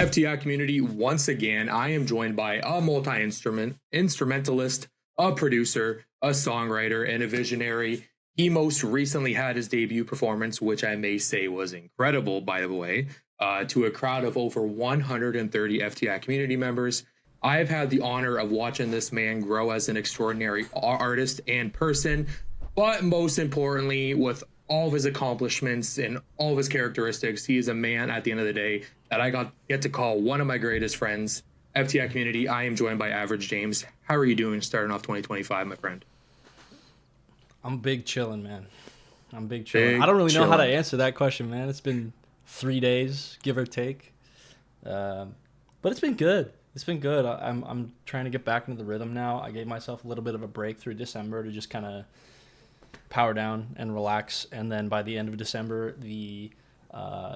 FTI community, once again, I am joined by a instrumentalist, a producer, a songwriter, and a visionary. He most recently had his debut performance, which I may say was incredible, by the way, to a crowd of over 130 FTI community members. I have had the honor of watching this man grow as an extraordinary artist and person, but most importantly, with all of his accomplishments and all of his characteristics, he is a man at the end of the day that I get to call one of my greatest friends. FTI community, I am joined by Average James. How are you doing starting off 2025, my friend? I'm big chilling, man. I'm big chilling. I don't really know how to answer that question, man. It's been 3 days, give or take. But it's been good. It's been good. I'm trying to get back into the rhythm now. I gave myself a little bit of a break through December to just kind of power down and relax. And then by the end of December, the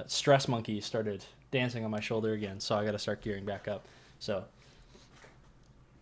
stress monkey started dancing on my shoulder again. So I got to start gearing back up. So,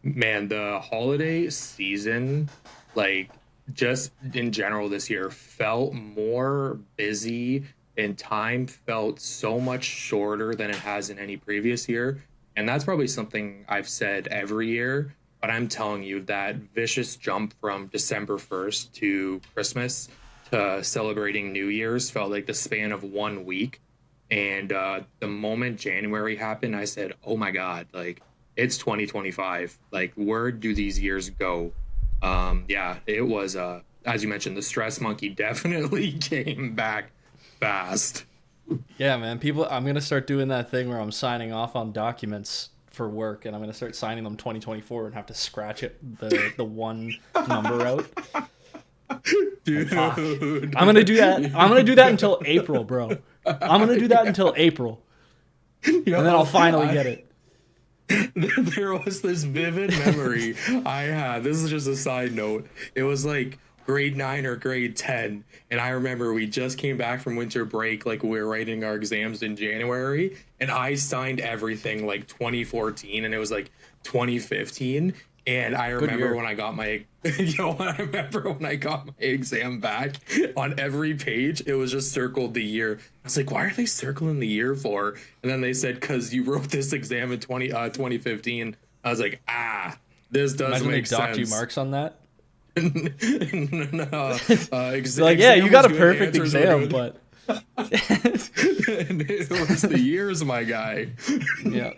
man, the holiday season, like just in general this year, felt more busy and time felt so much shorter than it has in any previous year. And that's probably something I've said every year, but I'm telling you that vicious jump from December 1st to Christmas to celebrating New Year's felt like the span of 1 week. And the moment January happened, I said, oh my God, like it's 2025. Like, where do these years go? Yeah, it was, as you mentioned, the stress monkey definitely came back fast. Yeah, man. I'm going to start doing that thing where I'm signing off on documents for work, and I'm going to start signing them 2024 and have to scratch the one number out. Dude. I'm going to do that. I'm going to do that until April, bro. I'm going to do that until April. And then I'll finally get it. There was this vivid memory I had. This is just a side note. It was like grade 9 or grade 10, and I remember we just came back from winter break, like we were writing our exams in January, and I signed everything like 2014 and it was like 2015. And I remember when I got my exam back, on every page it was just circled the year. I was like, why are they circling the year for? And then they said, because you wrote this exam in 2015. I was like, this does make sense. Docked you marks on that? No, like, yeah, you got a perfect exam, but and it was the years, my guy. Yeah.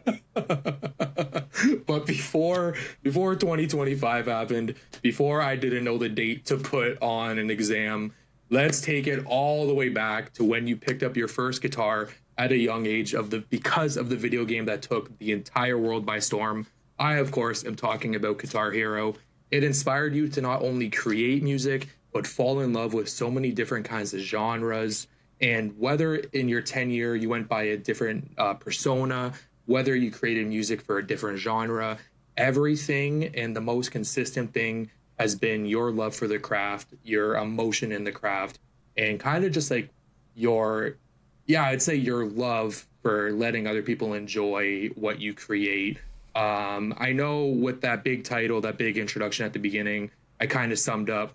But before 2025 happened, before I didn't know the date to put on an exam, let's take it all the way back to when you picked up your first guitar at a young age because of the video game that took the entire world by storm. I, of course, am talking about Guitar Hero. It inspired you to not only create music, but fall in love with so many different kinds of genres. And whether in your tenure you went by a different persona, whether you created music for a different genre, everything and the most consistent thing has been your love for the craft, your emotion in the craft, and kind of just like I'd say your love for letting other people enjoy what you create. I know with that big title, that big introduction at the beginning, I kind of summed up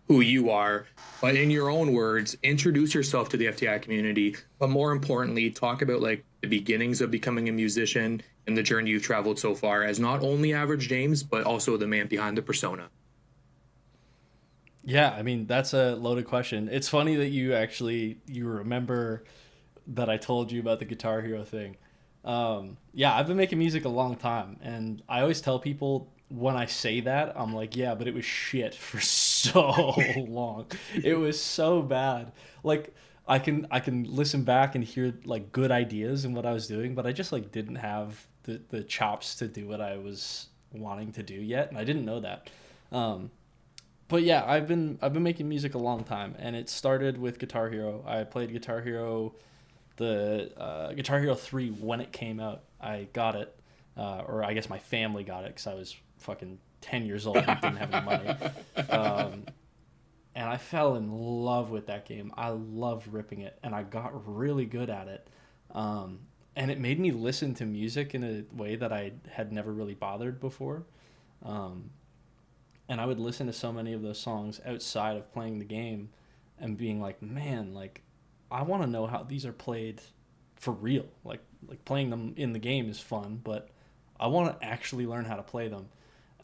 who you are, but in your own words, introduce yourself to the FTI community, but more importantly, talk about like the beginnings of becoming a musician and the journey you've traveled so far as not only Average James, but also the man behind the persona. Yeah, I mean, that's a loaded question. It's funny that you remember that I told you about the Guitar Hero thing. Yeah, I've been making music a long time, and I always tell people when I say that, I'm like, yeah, but it was shit for so long. It was so bad. Like, I can listen back and hear like good ideas in what I was doing, but I just like didn't have the chops to do what I was wanting to do yet, and I didn't know that. But yeah, I've been making music a long time, and it started with Guitar Hero. I played Guitar Hero, the Guitar Hero 3 when it came out. I got it, or I guess my family got it because I was fucking 10 years old and didn't have any money. And I fell in love with that game. I loved ripping it, and I got really good at it. And it made me listen to music in a way that I had never really bothered before. And I would listen to so many of those songs outside of playing the game and being like, man, like, I want to know how these are played for real. Like playing them in the game is fun, but I want to actually learn how to play them.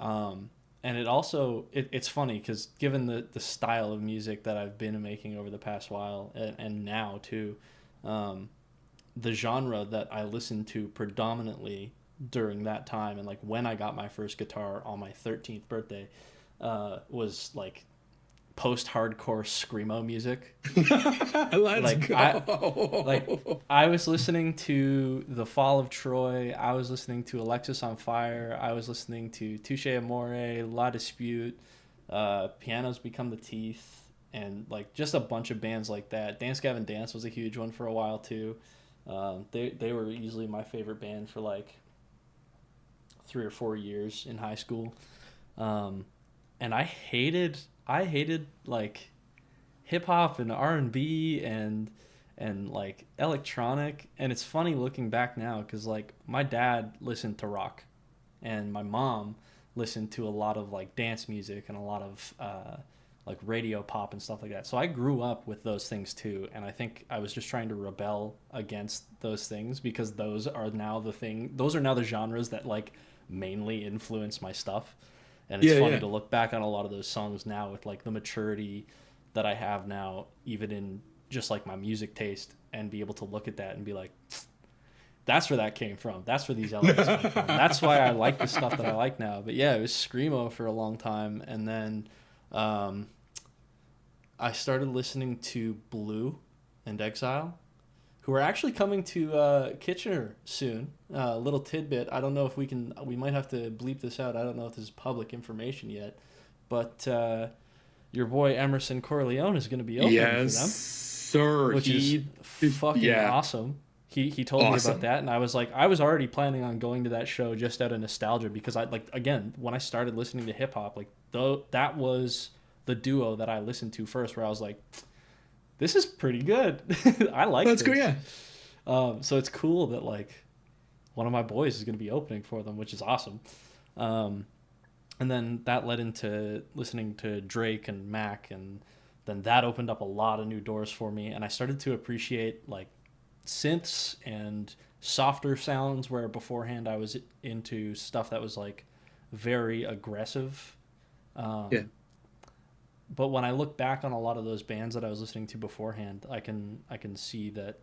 And it also it's funny because given the style of music that I've been making over the past while and now too, the genre that I listened to predominantly during that time and like when I got my first guitar on my 13th birthday was like post-hardcore screamo music. Let's go. I was listening to The Fall of Troy. I was listening to Alexis on Fire. I was listening to Touche Amore, La Dispute, Pianos Become the Teeth, and like just a bunch of bands like that. Dance Gavin Dance was a huge one for a while too. They were easily my favorite band for like 3 or 4 years in high school. And I hated like hip hop and R&B and like electronic. And it's funny looking back now because like my dad listened to rock and my mom listened to a lot of like dance music and a lot of like radio pop and stuff like that. So I grew up with those things too, and I think I was just trying to rebel against those things because those are now the genres that like mainly influence my stuff. And it's funny to look back on a lot of those songs now with like the maturity that I have now, even in just like my music taste, and be able to look at that and be like, that's where that came from. That's where these elements came from. That's why I like the stuff that I like now. But yeah, it was screamo for a long time. And then I started listening to Blue and Exile, who are actually coming to Kitchener soon. A little tidbit. I don't know if we might have to bleep this out. I don't know if this is public information yet. But your boy Emerson Corleone is going to be opening for them. Yes, sir. Which is fucking awesome. He told me about that, and I was like, I was already planning on going to that show just out of nostalgia because I like, again, when I started listening to hip hop, like that was the duo that I listened to first, where I was like, this is pretty good. I like this. Let's go, yeah. So it's cool that like one of my boys is going to be opening for them, which is awesome. And then that led into listening to Drake and Mac, and then that opened up a lot of new doors for me, and I started to appreciate like synths and softer sounds, where beforehand I was into stuff that was like very aggressive. But when I look back on a lot of those bands that I was listening to beforehand, I can see that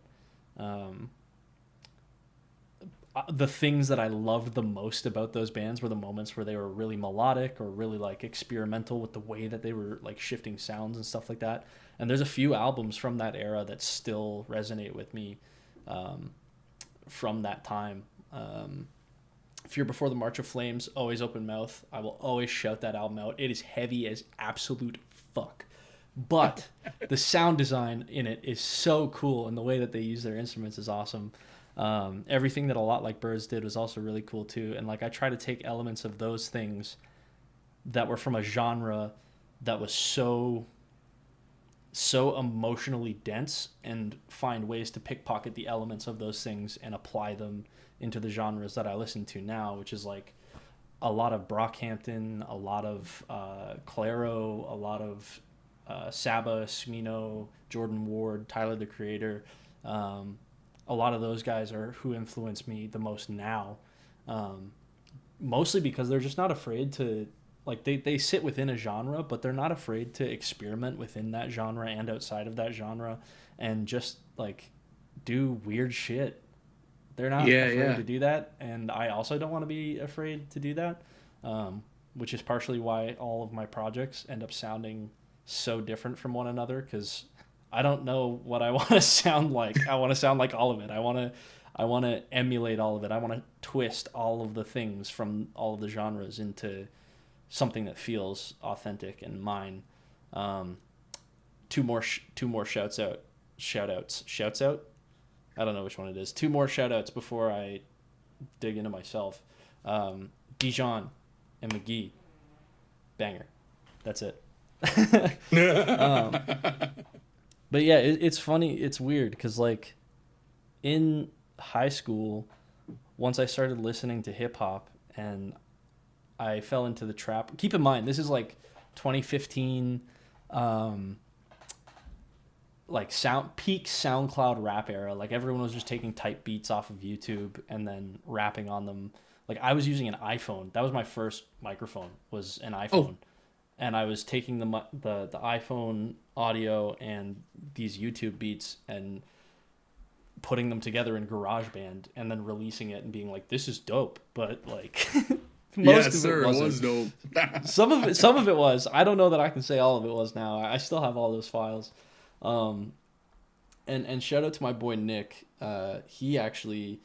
the things that I loved the most about those bands were the moments where they were really melodic or really like experimental with the way that they were like shifting sounds and stuff like that. And there's a few albums from that era that still resonate with me from that time. Fear Before the March of Flames, Always Open Mouth. I will always shout that album out. It is heavy as absolute fuck. But the sound design in it is so cool, and the way that they use their instruments is awesome. Everything that A Lot Like Birds did was also really cool too. And like I try to take elements of those things that were from a genre that was so emotionally dense and find ways to pickpocket the elements of those things and apply them into the genres that I listen to now, which is like a lot of Brockhampton, a lot of Claro, a lot of Saba, Smino, Jordan Ward, Tyler the Creator. A lot of those guys are who influence me the most now, mostly because they're just not afraid to, like, they sit within a genre, but they're not afraid to experiment within that genre and outside of that genre and just, like, do weird shit. They're not afraid to do that, and I also don't want to be afraid to do that, which is partially why all of my projects end up sounding so different from one another, because I don't know what I want to sound like. I want to sound like all of it. I want to emulate all of it. I want to twist all of the things from all of the genres into something that feels authentic and mine. Two more shouts out. I don't know which one it is. 2 more shout outs before I dig into myself. Dijon and McGee. Banger. That's it. But yeah, it's funny. It's weird because, like, in high school, once I started listening to hip hop and I fell into the trap. Keep in mind, this is like 2015. like peak SoundCloud rap era. Like everyone was just taking type beats off of YouTube and then rapping on them. Like I was using an iPhone. That was my first microphone, was an Oh, iPhone. And I was taking the iPhone audio and these YouTube beats and putting them together in GarageBand and then releasing it and being like, this is dope. But like most yes, of sir. it It wasn't. was dope. Some of it was. I don't know that I can say all of it was now. I still have all those files. Um, and shout out to my boy Nick. He actually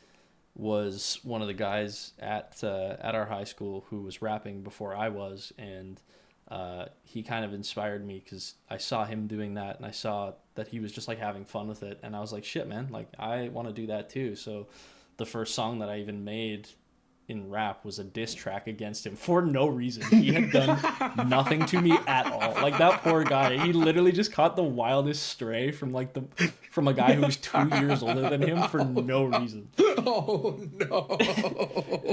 was one of the guys at our high school who was rapping before I was, and he kind of inspired me because I saw him doing that, and I saw that he was just like having fun with it, and I was like, shit, man, like I want to do that too. So the first song that I even made in rap was a diss track against him for no reason. He had done nothing to me at all. Like that poor guy, he literally just caught the wildest stray from from a guy who was 2 years older than him for no reason. Oh no.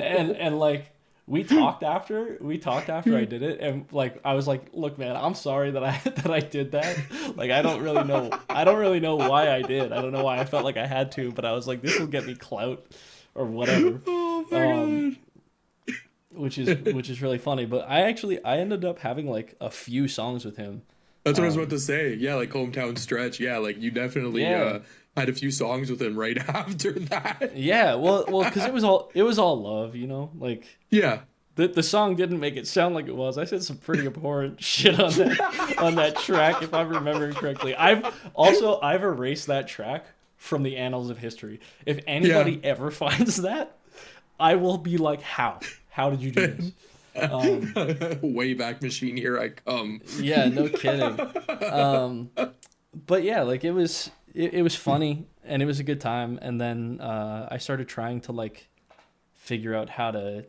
And like we talked after I did it, and like I was like, look man, I'm sorry that I did that. Like I don't really know why I did. I don't know why I felt like I had to, but I was like, this will get me clout or whatever. Oh my god. Which is really funny. But I ended up having like a few songs with him. That's what I was about to say. Yeah, like hometown stretch. Yeah, like you definitely Yeah. had a few songs with him right after that. Yeah, well, because it was all love, like Yeah. the song didn't make it sound like it was. I said some pretty abhorrent shit on that track, if I'm remembering correctly. I've erased that track from the annals of history. If anybody ever finds that, I will be like, how did you do this? Wayback Machine, here I come. Yeah, no kidding. But yeah, like it was funny and it was a good time. And then I started trying to like figure out how to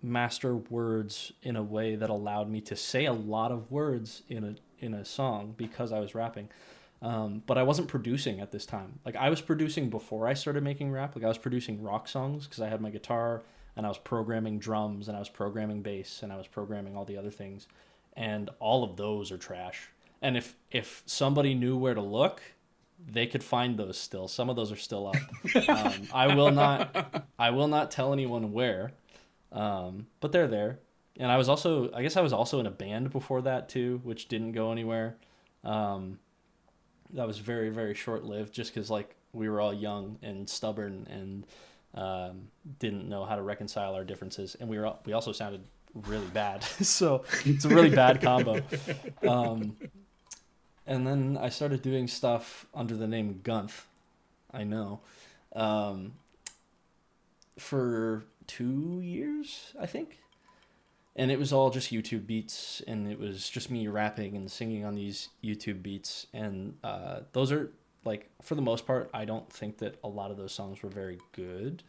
master words in a way that allowed me to say a lot of words in a song because I was rapping. But I wasn't producing at this time. Like I was producing before I started making rap. Like I was producing rock songs because I had my guitar and I was programming drums and I was programming bass and I was programming all the other things. And all of those are trash. And if somebody knew where to look, they could find those still. Some of those are still up. I will not tell anyone where, but they're there. And I guess I was also in a band before that too, which didn't go anywhere. That was very, very short lived just because like we were all young and stubborn and didn't know how to reconcile our differences, and we also sounded really bad. So it's a really bad combo. And then I started doing stuff under the name Guelph. I know. For 2 years, I think. And it was all just YouTube beats, and it was just me rapping and singing on these YouTube beats. And those are, like, for the most part, I don't think that a lot of those songs were very good.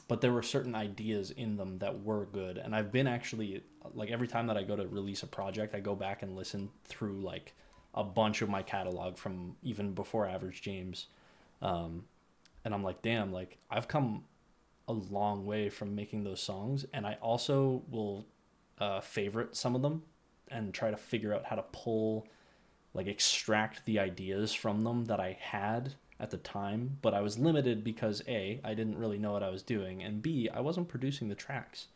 But there were certain ideas in them that were good. And I've been actually, like, every time that I go to release a project, I go back and listen through, like, a bunch of my catalog from even before Average James. And I'm like, damn, like, I've come a long way from making those songs, and I also will favorite some of them and try to figure out how to extract the ideas from them that I had at the time, but I was limited because A, I didn't really know what I was doing, and B, I wasn't producing the tracks.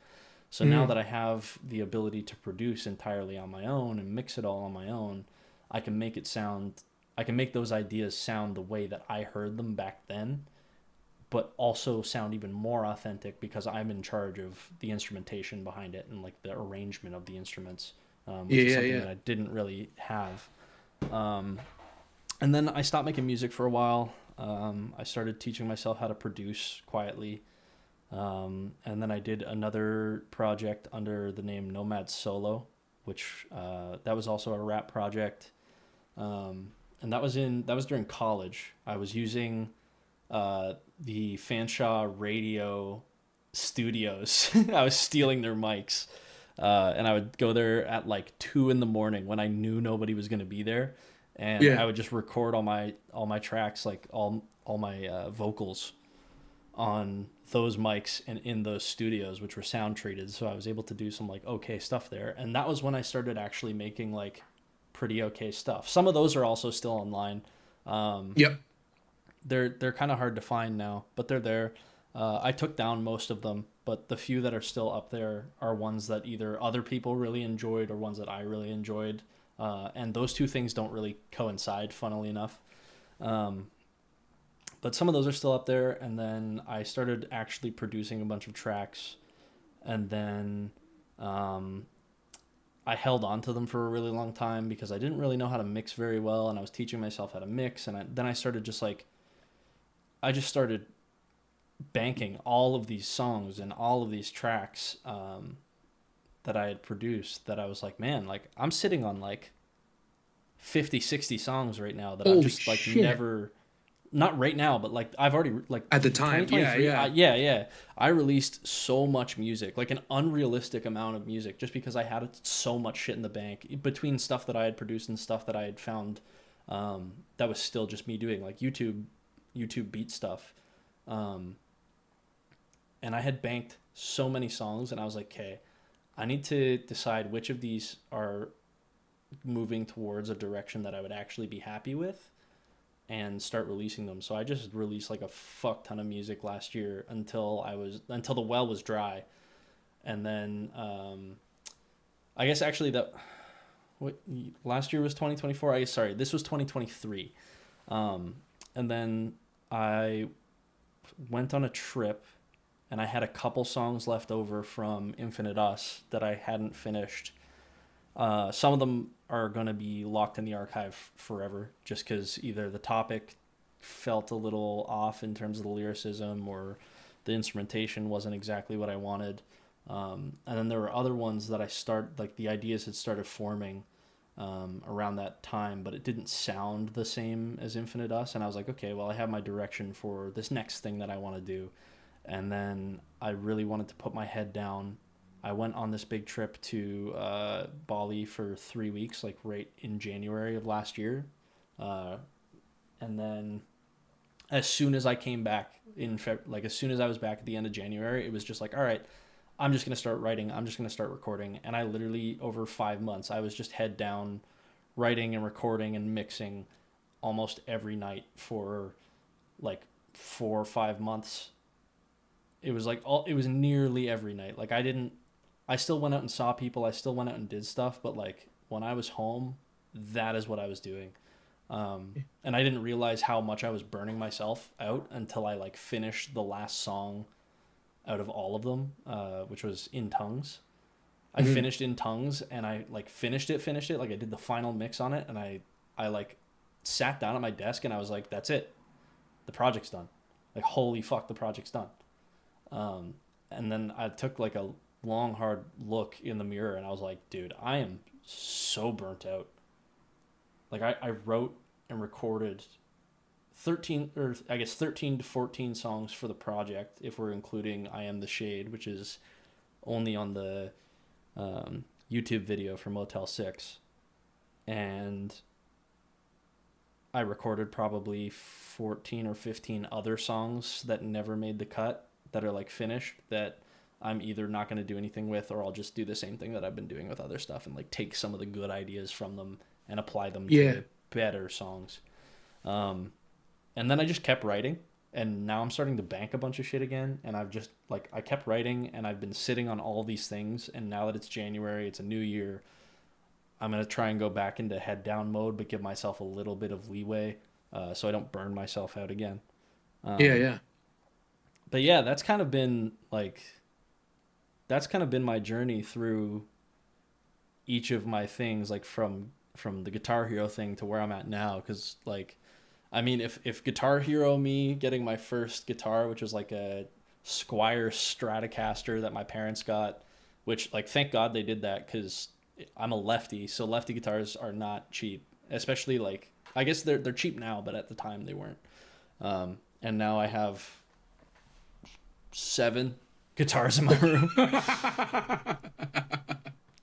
So now that I have the ability to produce entirely on my own and mix it all on my own, I can make those ideas sound the way that I heard them back then, but also sound even more authentic because I'm in charge of the instrumentation behind it and like the arrangement of the instruments, which is something that I didn't really have. And then I stopped making music for a while. I started teaching myself how to produce quietly. And then I did another project under the name Nomad Solo, which that was also a rap project. And that was during college. I was using the Fanshawe radio studios. I was stealing their mics, and I would go there at like 2 a.m. when I knew nobody was going to be there, and I would just record all my tracks, like all my vocals on those mics and in those studios, which were sound treated. So I was able to do some like okay stuff there, and that was when I started actually making like pretty okay stuff. Some of those are also still online. Yep. They're kind of hard to find now, but they're there. I took down most of them, but the few that are still up there are ones that either other people really enjoyed or ones that I really enjoyed. And those two things don't really coincide, funnily enough. But some of those are still up there. And then I started actually producing a bunch of tracks. And then I held on to them for a really long time because I didn't really know how to mix very well. And I was teaching myself how to mix. And then I started I just started banking all of these songs and all of these tracks that I had produced, that I was like, man, like I'm sitting on like 50, 60 songs right now that Holy I've just like shit. never, not right now, but like I've already like At the time, yeah. I released so much music, like an unrealistic amount of music, just because I had so much shit in the bank between stuff that I had produced and stuff that I had found that was still just me doing, like YouTube beat stuff. And I had banked so many songs, and I was like, okay, I need to decide which of these are moving towards a direction that I would actually be happy with and start releasing them. So I just released like a fuck ton of music last year until the well was dry. And then I guess actually last year was 2024. I guess, sorry, this was 2023. And then I went on a trip, and I had a couple songs left over from Infinite Us that I hadn't finished. Some of them are going to be locked in the archive forever, just because either the topic felt a little off in terms of the lyricism, or the instrumentation wasn't exactly what I wanted. And then there were other ones that the ideas had started forming around that time, but it didn't sound the same as Infinite Us. And I was like, okay, well, I have my direction for this next thing that I want to do. And then I really wanted to put my head down. I went on this big trip to Bali for 3 weeks, like right in January of last year. And then as soon as I came back as soon as I was back at the end of January, it was just like, all right, I'm just going to start writing. I'm just going to start recording. And I literally, over 5 months, I was just head down writing and recording and mixing almost every night for like 4 or 5 months. It was nearly every night. Like I still went out and saw people. I still went out and did stuff. But like when I was home, that is what I was doing. And I didn't realize how much I was burning myself out until I like finished the last song out of all of them, which was In Tongues. I finished In Tongues, and I like finished it. Like I did the final mix on it, and I like sat down at my desk, and I was like, that's it. The project's done. Like, holy fuck, the project's done. And then I took like a long, hard look in the mirror, and I was like, dude, I am so burnt out. Like I wrote and recorded 13 to 14 songs for the project, if we're including I Am the Shade, which is only on the YouTube video for Motel 6. And I recorded probably 14 or 15 other songs that never made the cut, that are like finished, that I'm either not going to do anything with, or I'll just do the same thing that I've been doing with other stuff and like take some of the good ideas from them and apply them to better songs. And then I just kept writing, and now I'm starting to bank a bunch of shit again. And I've just like, I kept writing, and I've been sitting on all these things. And now that it's January, it's a new year, I'm going to try and go back into head down mode, but give myself a little bit of leeway, so I don't burn myself out again. But yeah, that's kind of been my journey through each of my things, like from the Guitar Hero thing to where I'm at now. Cause like, I mean, if Guitar Hero me getting my first guitar, which was like a Squier Stratocaster that my parents got, which like, thank God they did that, cause I'm a lefty. So lefty guitars are not cheap, especially like, I guess they're cheap now, but at the time they weren't. And now I have 7 guitars in my room.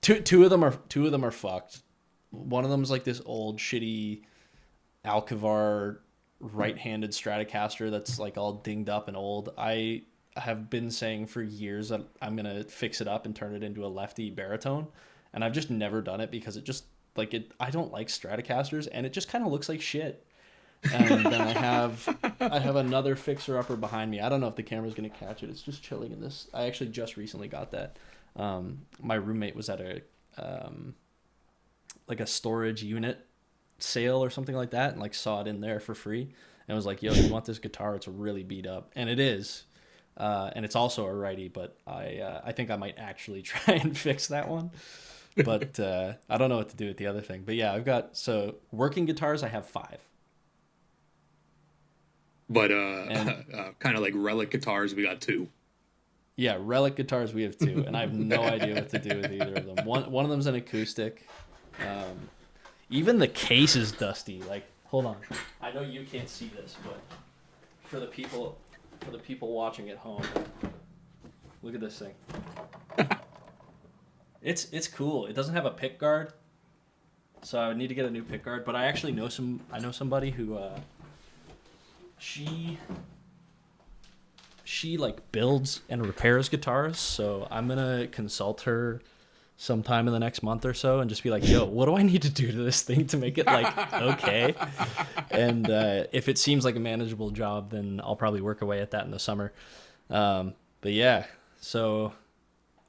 two of them are fucked. One of them is like this old shitty Alcavar right-handed Stratocaster that's like all dinged up and old. I have been saying for years that I'm gonna fix it up and turn it into a lefty baritone, and I've just never done it because it just like it. I don't like Stratocasters, and it just kind of looks like shit. And then I have another fixer upper behind me. I don't know if the camera's gonna catch it. It's just chilling in this. I actually just recently got that. My roommate was at a like a storage unit sale or something like that, and like saw it in there for free, and was like, "Yo, you want this guitar? It's really beat up," and it is. And it's also a righty, but I think I might actually try and fix that one. But I don't know what to do with the other thing. But yeah, I've got, so working guitars, I have 5. But kind of like relic guitars, we got 2. Yeah, relic guitars, we have 2, and I have no idea what to do with either of them. One of them's an acoustic. Even the case is dusty. Like, hold on. I know you can't see this, but for the people watching at home, look at this thing. It's cool. It doesn't have a pick guard, so I would need to get a new pick guard. But I actually know somebody who she like builds and repairs guitars. So I'm gonna consult her sometime in the next month or so and just be like, yo, what do I need to do to this thing to make it like okay? And if it seems like a manageable job, then I'll probably work away at that in the summer. But yeah, so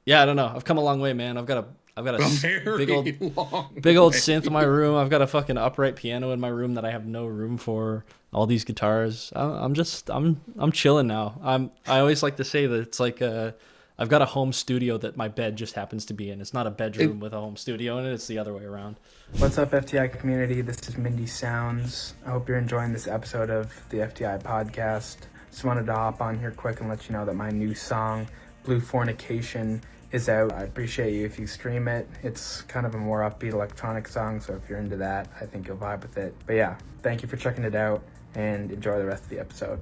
yeah, I don't know. I've come a long way, man. I've got a big old synth in my room. I've got a fucking upright piano in my room that I have no room for. All these guitars. I'm chilling now. I always like to say that it's like I've got a home studio that my bed just happens to be in. It's not a bedroom with a home studio in it. It's the other way around. What's up, FTI community? This is Mindy Sounds. I hope you're enjoying this episode of the FTI podcast. Just wanted to hop on here quick and let you know that my new song, Blue Fornication, is out. I appreciate you if you stream it. It's kind of a more upbeat electronic song, so if you're into that, I think you'll vibe with it. But yeah, thank you for checking it out, and enjoy the rest of the episode.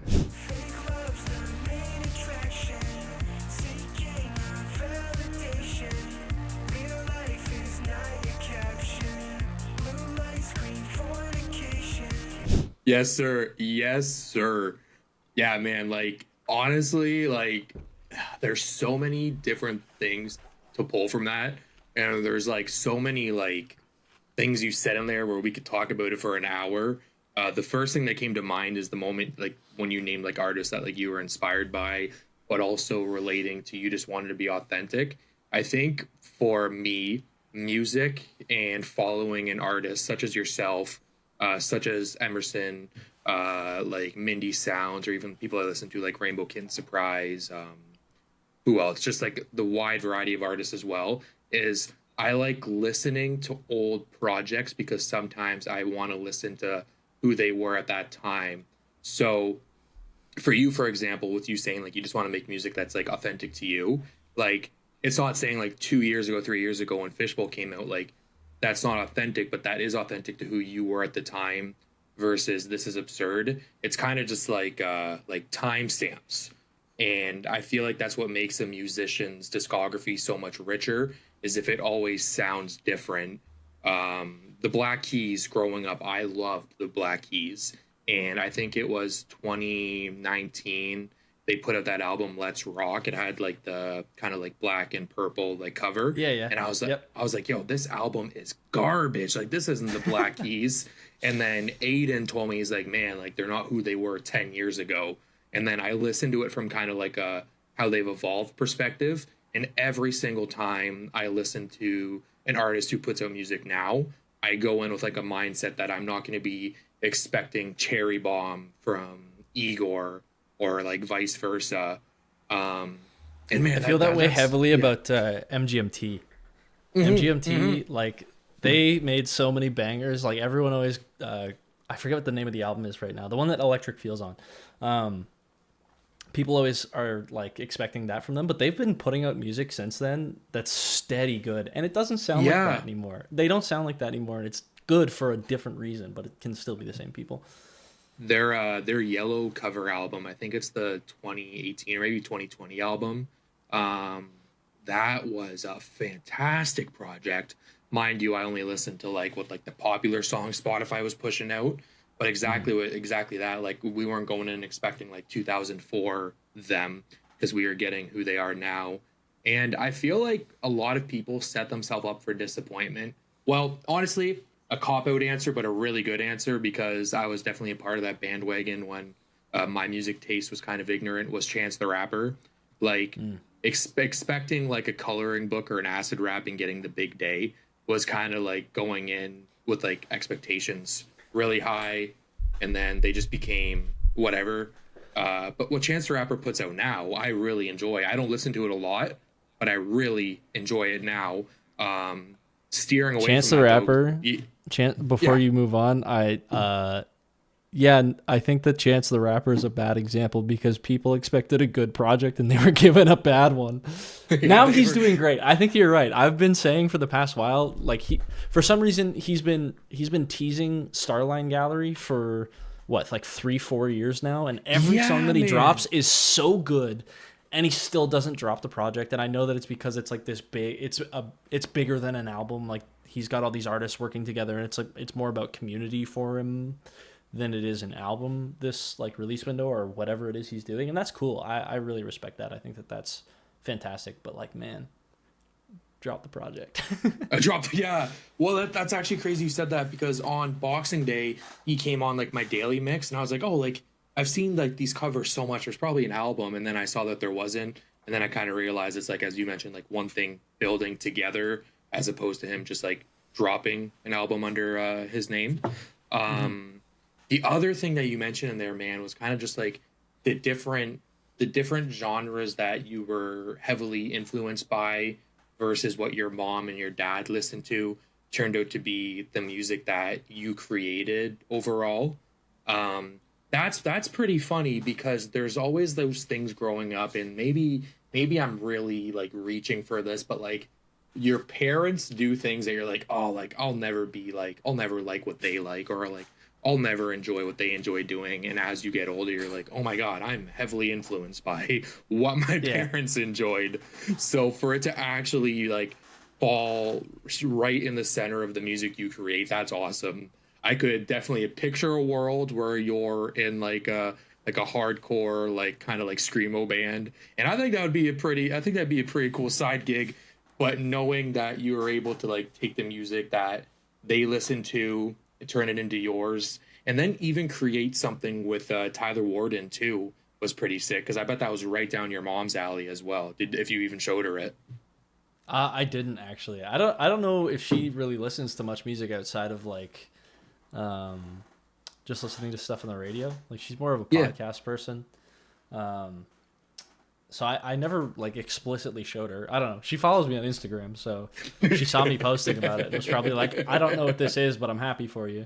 Yes, sir. Yes, sir. Yeah, man, like, honestly, like, there's so many different things to pull from that, and there's, like, so many, like, things you said in there where we could talk about it for an hour. The first thing that came to mind is the moment, like, when you named, like, artists that, like, you were inspired by, but also relating to you just wanted to be authentic. I think, for me, music and following an artist such as yourself, such as Emerson, like Mindy Sounds, or even people I listen to like Rainbow Kitten Surprise, who else? Just like the wide variety of artists as well, is I like listening to old projects because sometimes I want to listen to who they were at that time. So for you, for example, with you saying like you just want to make music that's like authentic to you, like it's not saying like 2 years ago, 3 years ago when Fishbowl came out, like that's not authentic, but that is authentic to who you were at the time versus this is absurd. It's kind of just like timestamps. And I feel like that's what makes a musician's discography so much richer, is if it always sounds different. The Black Keys growing up, I loved the Black Keys. And I think it was 2019, they put out that album Let's Rock. It had like the kind of like black and purple like cover. Yeah. And I was like, yep. Yo, this album is garbage. Like this isn't the Black Keys. And then Aiden told me, he's like, man, like they're not who they were 10 years ago. And then I listened to it from kind of like a how they've evolved perspective. And every single time I listen to an artist who puts out music now, I go in with like a mindset that I'm not going to be expecting Cherry Bomb from Igor or like vice versa. And man, I feel that way heavily about MGMT. MGMT, like they made so many bangers. Like everyone always, I forget what the name of the album is right now. The one that Electric Feels on. People always are like expecting that from them, but they've been putting out music since then that's steady good, and it doesn't sound like that anymore. They don't sound like that anymore, and it's good for a different reason, but it can still be the same people. Their Yellow cover album, I think it's the 2018 or maybe 2020 album. That was a fantastic project. Mind you, I only listened to like what like the popular songs Spotify was pushing out. But exactly that, like we weren't going in expecting like 2004 them, because we are getting who they are now. And I feel like a lot of people set themselves up for disappointment Well, honestly, a cop out answer, but a really good answer because I was definitely a part of that bandwagon when my music taste was kind of ignorant. Was Chance the Rapper, like expecting like a coloring book or an acid rap and getting the big day was kind of like going in with like expectations really high, and then they just became whatever. But what Chance the Rapper puts out now, I really enjoy. I don't listen to it a lot, but I really enjoy it now. Steering away Chance from the that, Rapper. Before you move on, I think that Chance the Rapper is a bad example because people expected a good project and they were given a bad one. Now he's doing great. I think you're right. I've been saying for the past while, like for some reason he's been teasing Starline Gallery for what, like 3-4 years now, and every song that he drops is so good, and he still doesn't drop the project. And I know that it's because it's like this big, it's bigger than an album. Like he's got all these artists working together, and it's more about community for him than it is an album, this like release window or whatever it is he's doing. And that's cool. I really respect that. I think that that's fantastic. But like, man, drop the project. Yeah. Well, that's actually crazy you said that because on Boxing Day, he came on like my daily mix and I was like, oh, like I've seen like these covers so much. There's probably an album. And then I saw that there wasn't. And then I kind of realized it's like, as you mentioned, like one thing building together as opposed to him just like dropping an album under his name. The other thing that you mentioned in there, man, was kind of just like the different genres that you were heavily influenced by versus what your mom and your dad listened to turned out to be the music that you created overall. That's pretty funny because there's always those things growing up, and maybe I'm really like reaching for this, but like your parents do things that you're like, oh, like I'll never like what they like, or like I'll never enjoy what they enjoy doing. And as you get older, you're like, oh my God, I'm heavily influenced by what my parents enjoyed. So for it to actually like fall right in the center of the music you create, that's awesome. I could definitely picture a world where you're in like a hardcore, like kind of like screamo band. And I think that'd be a pretty cool side gig. But knowing that you were able to like take the music that they listen to, turn it into yours, and then even create something with Tyler Warden too was pretty sick, because I bet that was right down your mom's alley as well. If you even showed her it. I didn't actually. I don't know if she really listens to much music outside of like just listening to stuff on the radio. Like she's more of a podcast person. So I never like explicitly showed her. I don't know. She follows me on Instagram, so she saw me posting about it. It was probably like, I don't know what this is, but I'm happy for you.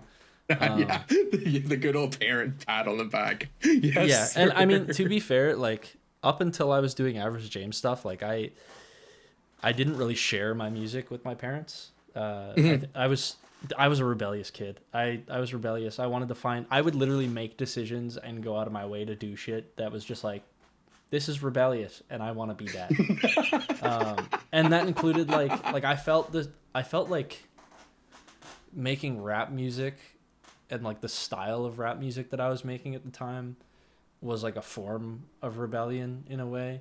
Yeah, the good old parent pat on the back. Yes, yeah, sir. and I mean, to be fair, like up until I was doing Average James stuff, like I didn't really share my music with my parents. I was a rebellious kid. I was rebellious. I would literally make decisions and go out of my way to do shit that was just like, this is rebellious and I want to be that. And that included like I felt like making rap music and like the style of rap music that I was making at the time was like a form of rebellion in a way.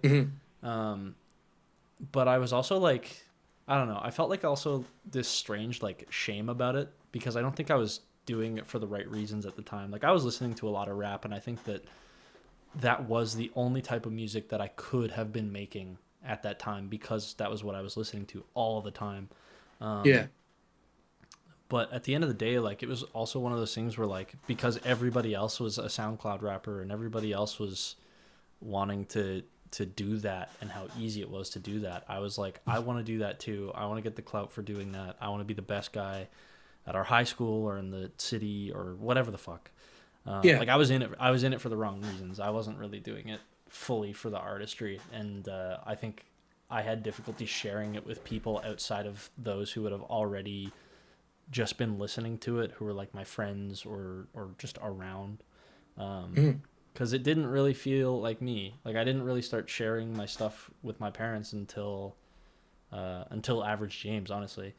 But I was also like, I don't know, I felt like also this strange like shame about it because I don't think I was doing it for the right reasons at the time. Like I was listening to a lot of rap, and I think that was the only type of music that I could have been making at that time because that was what I was listening to all the time. But at the end of the day, like it was also one of those things where like, because everybody else was a SoundCloud rapper and everybody else was wanting to do that and how easy it was to do that, I was like, I want to do that too. I want to get the clout for doing that. I want to be the best guy at our high school or in the city or whatever the fuck. Like I was in it for the wrong reasons. I wasn't really doing it fully for the artistry, and I think I had difficulty sharing it with people outside of those who would have already just been listening to it, who were like my friends or just around, because it didn't really feel like me. Like I didn't really start sharing my stuff with my parents until Average James, honestly,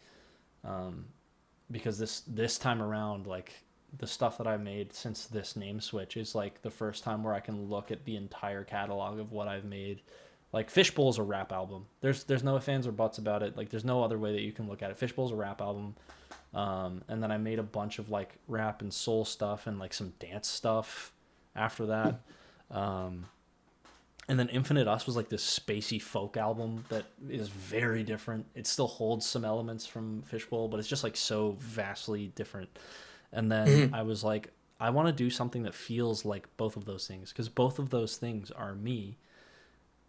because this time around, like the stuff that I made since this name switch is like the first time where I can look at the entire catalog of what I've made Like Fishbowl's a rap album. There's no ifs, ands, or buts about it. Like there's no other way that you can look at it. Fishbowl's a rap album. And then I made a bunch of like rap and soul stuff and like some dance stuff after that. And then Infinite Us was like this spacey folk album that is very different. It still holds some elements from Fishbowl, but it's just like so vastly different. And then I was like, I want to do something that feels like both of those things, because both of those things are me.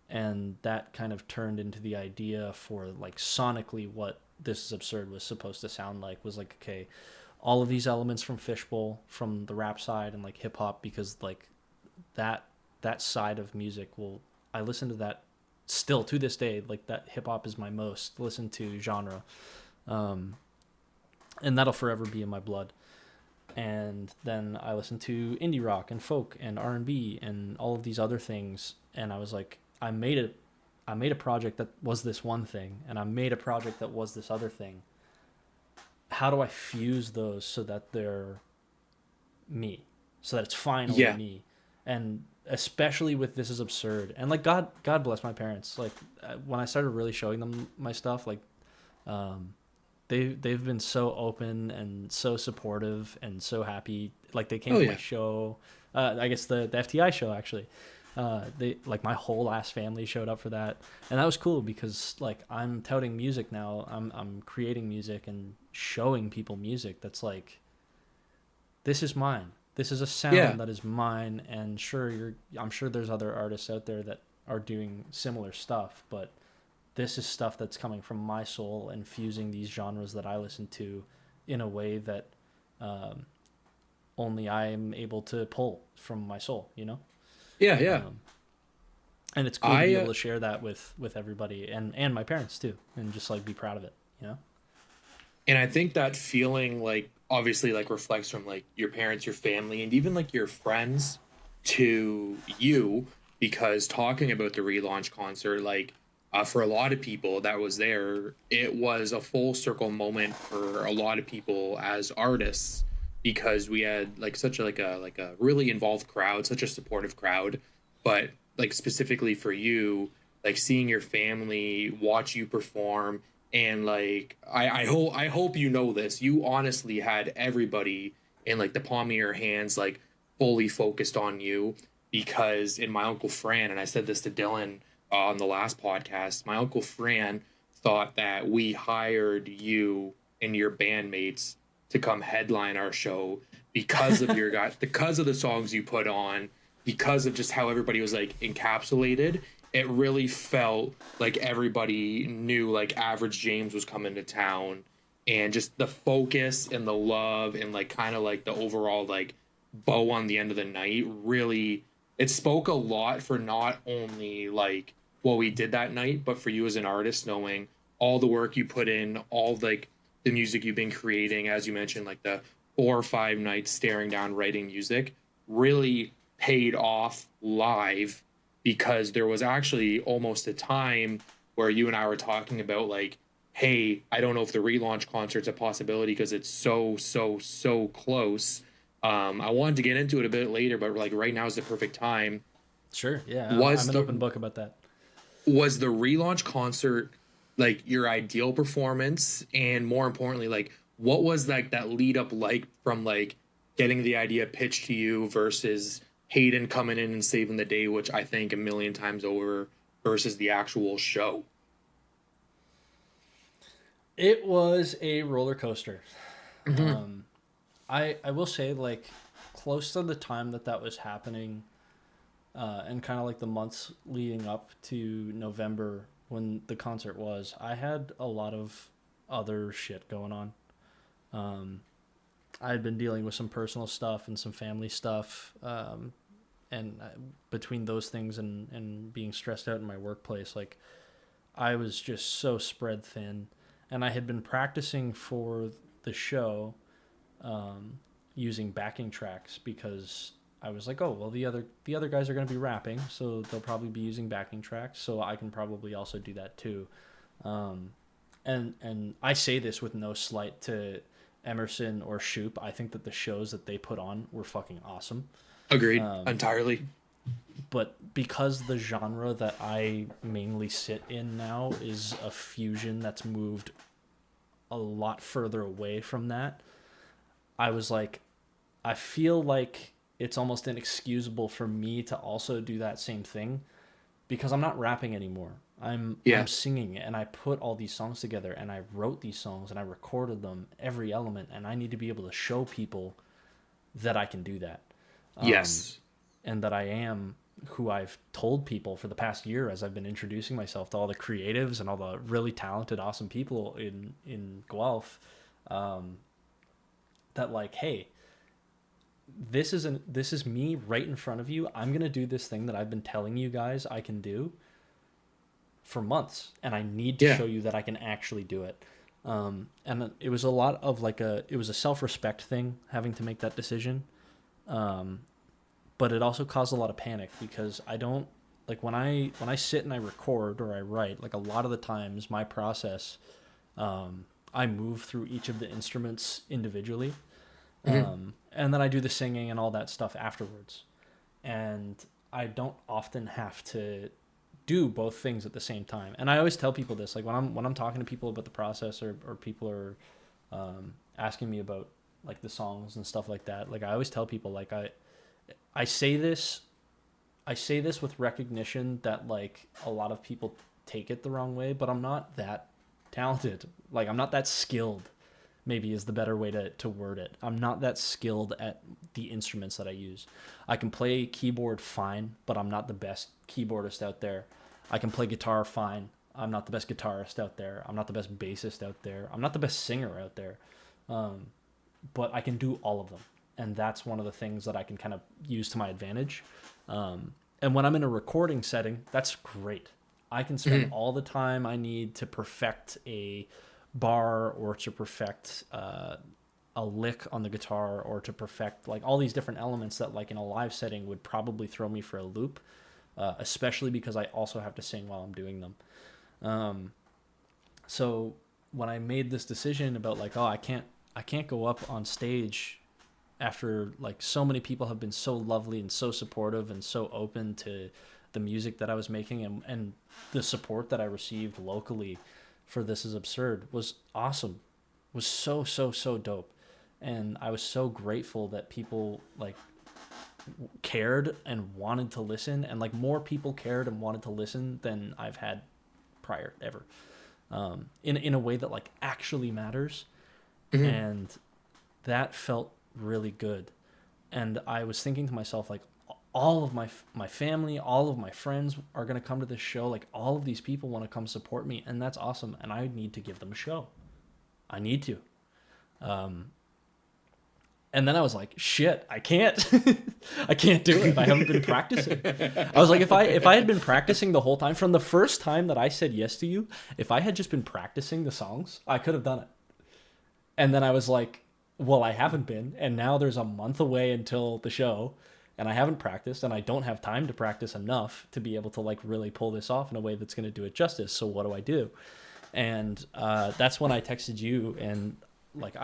And that kind of turned into the idea for like sonically what This Is Absurd was supposed to sound like, was like, okay, all of these elements from Fishbowl, from the rap side and like hip hop, because like that side of music I listen to that still to this day. Like that hip hop is my most listened to genre. And that'll forever be in my blood. And then I listened to indie rock and folk and R&B and all of these other things. And I was like, I made a project that was this one thing, and I made a project that was this other thing. How do I fuse those so that they're me, so that it's finally me? And especially with This Is Absurd, and like God bless my parents. Like when I started really showing them my stuff, like they've been so open and so supportive and so happy. Like they came to my show, I guess the FTI show actually. They like my whole last family showed up for that, and that was cool because like I'm touting music now. I'm creating music and showing people music that's like, this is mine. This is a sound that is mine. And I'm sure there's other artists out there that are doing similar stuff, but this is stuff that's coming from my soul and fusing these genres that I listen to in a way that only I am able to pull from my soul, you know? Yeah. And it's cool to be able to share that with everybody and my parents too, and just like be proud of it, you know? And I think that feeling like obviously like reflects from like your parents, your family, and even like your friends to you, because talking about the relaunch concert, like for a lot of people that was there, it was a full circle moment for a lot of people as artists, because we had like such a, like a really involved crowd, such a supportive crowd. But like specifically for you, like seeing your family watch you perform, and like I hope you know this, you honestly had everybody in like the palm of your hands, like fully focused on you. Because in my Uncle Fran, and I said this to Dylan on the last podcast, my Uncle Fran thought that we hired you and your bandmates to come headline our show because of your guys, because of the songs you put on, because of just how everybody was like encapsulated. It really felt like everybody knew like Average James was coming to town, and just the focus and the love and like kind of like the overall like bow on the end of the night, really it spoke a lot for not only like what we did that night, but for you as an artist, knowing all the work you put in, all like the music you've been creating, as you mentioned, like the 4 or 5 nights staring down writing music, really paid off live. Because there was actually almost a time where you and I were talking about like, hey, I don't know if the relaunch concert's a possibility because it's so close. I wanted to get into it a bit later, but like right now is the perfect time. Sure, yeah. I'm an open book about that. Was the relaunch concert like your ideal performance? And more importantly, like what was like that lead up like from like getting the idea pitched to you versus Hayden coming in and saving the day, which I think a million times over, versus the actual show? It was a roller coaster. I will say, like, close to the time that was happening, and kind of like the months leading up to November when the concert was, I had a lot of other shit going on. I had been dealing with some personal stuff and some family stuff, and between those things and being stressed out in my workplace, like I was just so spread thin. And I had been practicing for the show using backing tracks, because I was like, oh, well, the other guys are going to be rapping, so they'll probably be using backing tracks, so I can probably also do that too. And I say this with no slight to Emerson or Shoop. I think that the shows that they put on were fucking awesome. Agreed. Entirely. But because the genre that I mainly sit in now is a fusion that's moved a lot further away from that, I was like, I feel like it's almost inexcusable for me to also do that same thing because I'm not rapping anymore. I'm singing, and I put all these songs together, and I wrote these songs, and I recorded them, every element, and I need to be able to show people that I can do that. Yes. And that I am who I've told people for the past year as I've been introducing myself to all the creatives and all the really talented, awesome people in Guelph, that like, hey, this is me right in front of you. I'm gonna do this thing that I've been telling you guys I can do for months, and I need to show you that I can actually do it. And it was a lot of like it was a self-respect thing having to make that decision. But it also caused a lot of panic because I don't like when I sit and I record or I write, like a lot of the times my process, I move through each of the instruments individually. And then I do the singing and all that stuff afterwards. And I don't often have to do both things at the same time. And I always tell people this, like when I'm talking to people about the process or people are asking me about like the songs and stuff like that, like I always tell people like I say this with recognition that like a lot of people take it the wrong way, but I'm not that talented. Like I'm not that skilled, maybe is the better way to word it. I'm not that skilled at the instruments that I use. I can play keyboard fine, but I'm not the best keyboardist out there. I can play guitar fine. I'm not the best guitarist out there. I'm not the best bassist out there. I'm not the best singer out there. But I can do all of them. And that's one of the things that I can kind of use to my advantage. And when I'm in a recording setting, that's great. I can spend all the time I need to perfect a bar or to perfect a lick on the guitar or to perfect like all these different elements that like in a live setting would probably throw me for a loop, especially because I also have to sing while I'm doing them. So when I made this decision about like, oh, I can't go up on stage after like so many people have been so lovely and so supportive and so open to the music that I was making and the support that I received locally for This Is Absurd was awesome, was so dope. And I was so grateful that people like cared and wanted to listen, and like more people cared and wanted to listen than I've had prior ever, in a way that like actually matters. And that felt really good. And I was thinking to myself, like, all of my family, all of my friends are going to come to this show. Like, all of these people want to come support me, and that's awesome. And I need to give them a show. I need to. And then I was like, shit, I can't. I can't do it if I haven't been practicing. I was like, if I had been practicing the whole time, from the first time that I said yes to you, if I had just been practicing the songs, I could have done it. And then I was like, well, I haven't been. And now there's a month away until the show, and I haven't practiced, and I don't have time to practice enough to be able to like really pull this off in a way that's going to do it justice. So what do I do? And that's when I texted you, and like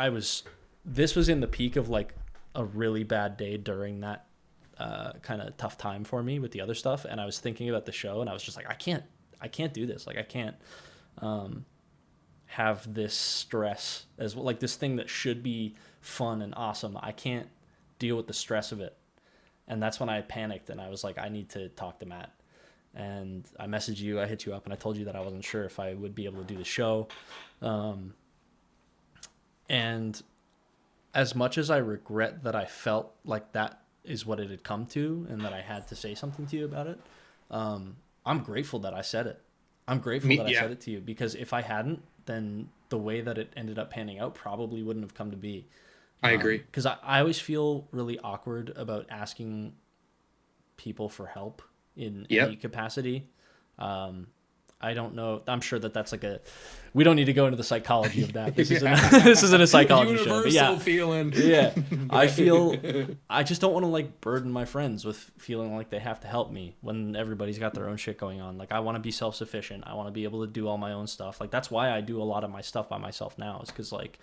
this was in the peak of like a really bad day during that kind of tough time for me with the other stuff. And I was thinking about the show, and I was just like, I can't do this. Like I can't have this stress as well, like this thing that should be fun and awesome. I can't deal with the stress of it. And that's when I panicked, and I was like, I need to talk to Matt. And I messaged you, I hit you up, and I told you that I wasn't sure if I would be able to do the show. And as much as I regret that I felt like that is what it had come to and that I had to say something to you about it, I'm grateful that I said it. I'm grateful that I said it to you, because if I hadn't, then the way that it ended up panning out probably wouldn't have come to be. I agree. Because I always feel really awkward about asking people for help in any capacity. I don't know. I'm sure that's like we don't need to go into the psychology of that. This isn't a psychology show. But yeah, feeling. Yeah. I just don't want to like burden my friends with feeling like they have to help me when everybody's got their own shit going on. Like I want to be self-sufficient. I want to be able to do all my own stuff. Like that's why I do a lot of my stuff by myself now, is because like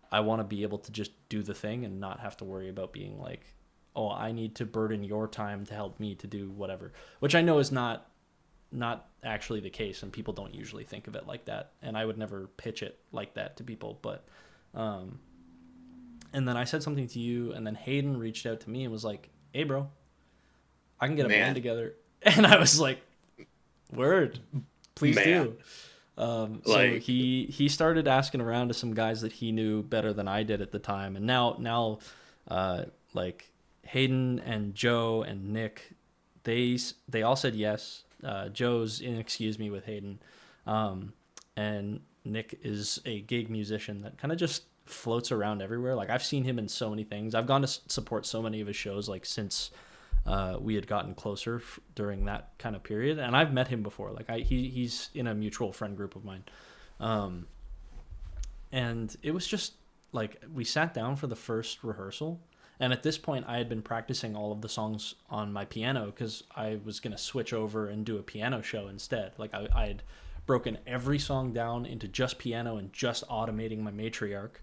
I want to be able to just do the thing and not have to worry about being like oh, I need to burden your time to help me to do whatever, which I know is not actually the case, and people don't usually think of it like that, and I would never pitch it like that to people. But and then I said something to you, and then Hayden reached out to me and was like, hey bro, I can get a band together. And I was like, word, please do. So he started asking around to some guys that he knew better than I did at the time, and now like Hayden and Joe and Nick, they all said yes. Joe's in Excuse Me with Hayden, and Nick is a gig musician that kind of just floats around everywhere. Like, I've seen him in so many things. I've gone to support so many of his shows, like, since we had gotten closer during that kind of period, and I've met him before. Like, he's in a mutual friend group of mine, and it was just like, we sat down for the first rehearsal, and at this point I had been practicing all of the songs on my piano because I was going to switch over and do a piano show instead. Like, I had broken every song down into just piano and just automating my matriarch,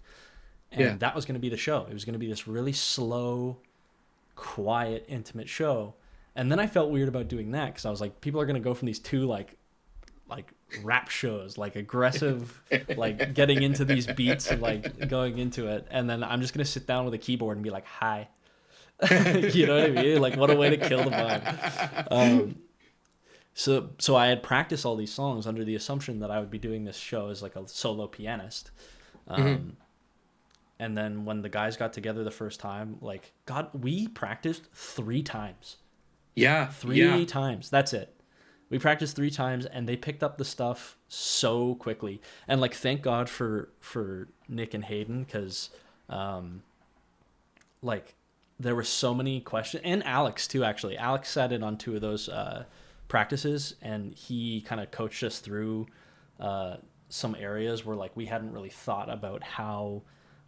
and that was going to be the show. It was going to be this really slow, quiet, intimate show. And then I felt weird about doing that because I was like, people are going to go from these two like rap shows, like aggressive, like getting into these beats and like going into it, and then I'm just going to sit down with a keyboard and be like, hi. You know what I mean? Like, what a way to kill the vibe. So I had practiced all these songs under the assumption that I would be doing this show as like a solo pianist. And then when the guys got together the first time, like, God, we practiced 3 times. Yeah. 3 times. That's it. We practiced 3 times, and they picked up the stuff so quickly. And like, thank God for Nick and Hayden, because like, there were so many questions, and Alex too. Actually, Alex sat in on 2 of those practices, and he kind of coached us through some areas where, like, we hadn't really thought about how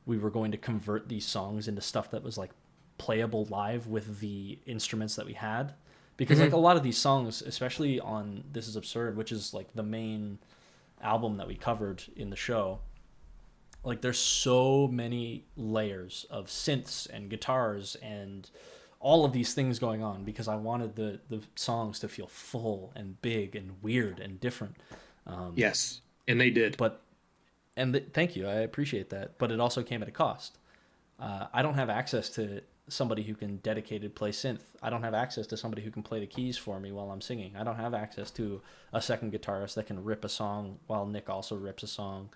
we were going to convert these songs into stuff that was like playable live with the instruments that we had. Because like, a lot of these songs, especially on This Is Absurd, which is like the main album that we covered in the show, like, there's so many layers of synths and guitars and all of these things going on, because I wanted the songs to feel full and big and weird and different. Yes, and they did. Thank you, I appreciate that. But it also came at a cost. I don't have access to somebody who can dedicated play synth. I don't have access to somebody who can play the keys for me while I'm singing. I don't have access to a second guitarist that can rip a song while Nick also rips a song.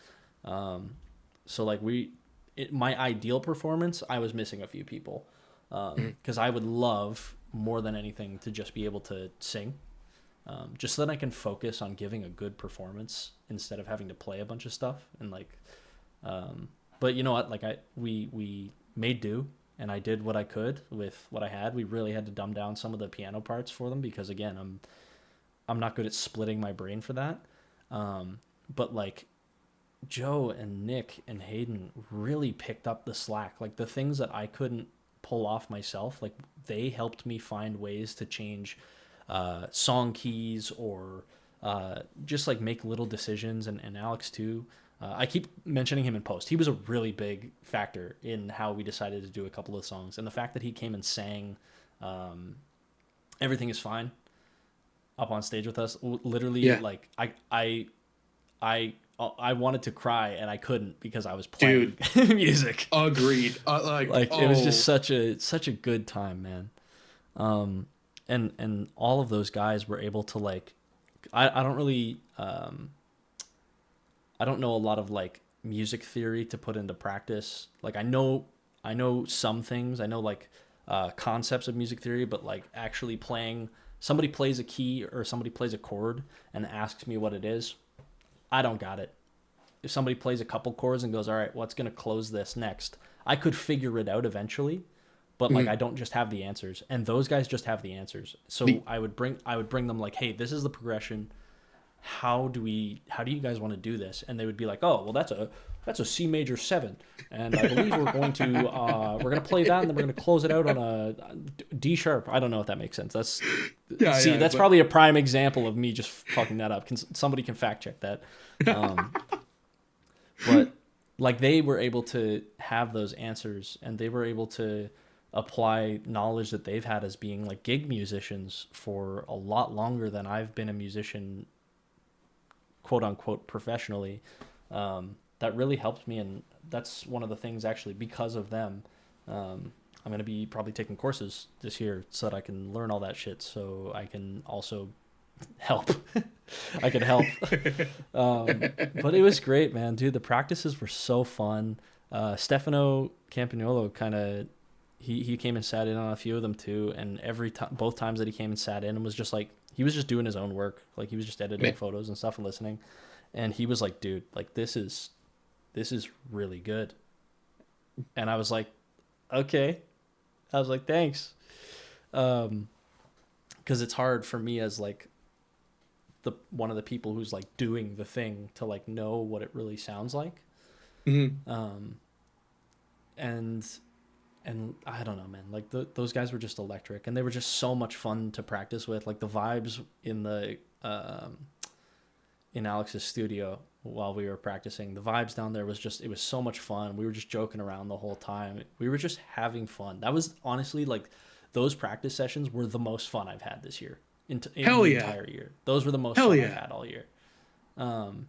So like, my ideal performance, I was missing a few people, because I would love more than anything to just be able to sing, just so that I can focus on giving a good performance instead of having to play a bunch of stuff. And like, but you know what, like, we made do, and I did what I could with what I had. We really had to dumb down some of the piano parts for them, because again, I'm not good at splitting my brain for that. But like, Joe and Nick and Hayden really picked up the slack. Like, the things that I couldn't pull off myself, like, they helped me find ways to change song keys, or just like make little decisions. And Alex too. I keep mentioning him in post. He was a really big factor in how we decided to do a couple of songs. And the fact that he came and sang Everything Is Fine up on stage with us, literally, like, I wanted to cry and I couldn't, because I was playing music. Agreed. It was just such a good time, man. And all of those guys were able to, like, I don't really I don't know a lot of like music theory to put into practice. Like, I know some things. I know like concepts of music theory, but like, actually playing, somebody plays a key or somebody plays a chord and asks me what it is, I don't got it. If somebody plays a couple chords and goes, all right, what's going to close this next? I could figure it out eventually, but like, I don't just have the answers, and those guys just have the answers. So I would bring them like, hey, this is the progression. How do you guys want to do this? And they would be like, oh, well, that's a C major 7, and I believe we're going to play that, and then we're going to close it out on a D sharp. I don't know if that makes sense. That's probably a prime example of me just fucking that up. Somebody can fact check that. But like, they were able to have those answers, and they were able to apply knowledge that they've had as being like gig musicians for a lot longer than I've been a musician, quote unquote, professionally. That really helped me, and that's one of the things actually because of them. I'm going to be probably taking courses this year so that I can learn all that shit, so I can also help. I can help. But it was great, man, dude. The practices were so fun. Stefano Campagnolo kind of, he came and sat in on a few of them too, and every time, both times that he came and sat in, and was just like, he was just doing his own work, like he was just editing photos and stuff and listening, and he was like, dude, like this is really good. And I was like, okay. I was like, thanks. Because it's hard for me as like one of the people who's like doing the thing to like know what it really sounds like. Mm-hmm. And I don't know, man, like those guys were just electric, and they were just so much fun to practice with. Like the vibes in Alex's studio while we were practicing, the vibes down there was just, it was so much fun. We were just joking around the whole time. We were just having fun. That was honestly like, those practice sessions were the most fun I've had this year. In the entire year. Those were the most fun I've had all year. And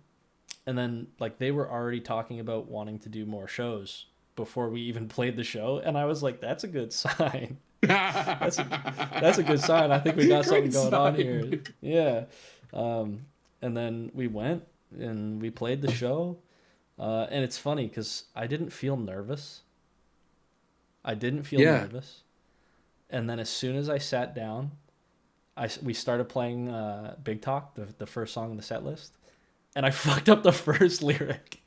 then like they were already talking about wanting to do more shows before we even played the show, and I was like, that's a good sign. that's a good sign. I think we got something going on here. Yeah. And then we went and we played the show, and it's funny because I didn't feel nervous. Nervous. And then as soon as I sat down, we started playing Big Talk, the first song in the set list, and I fucked up the first lyric.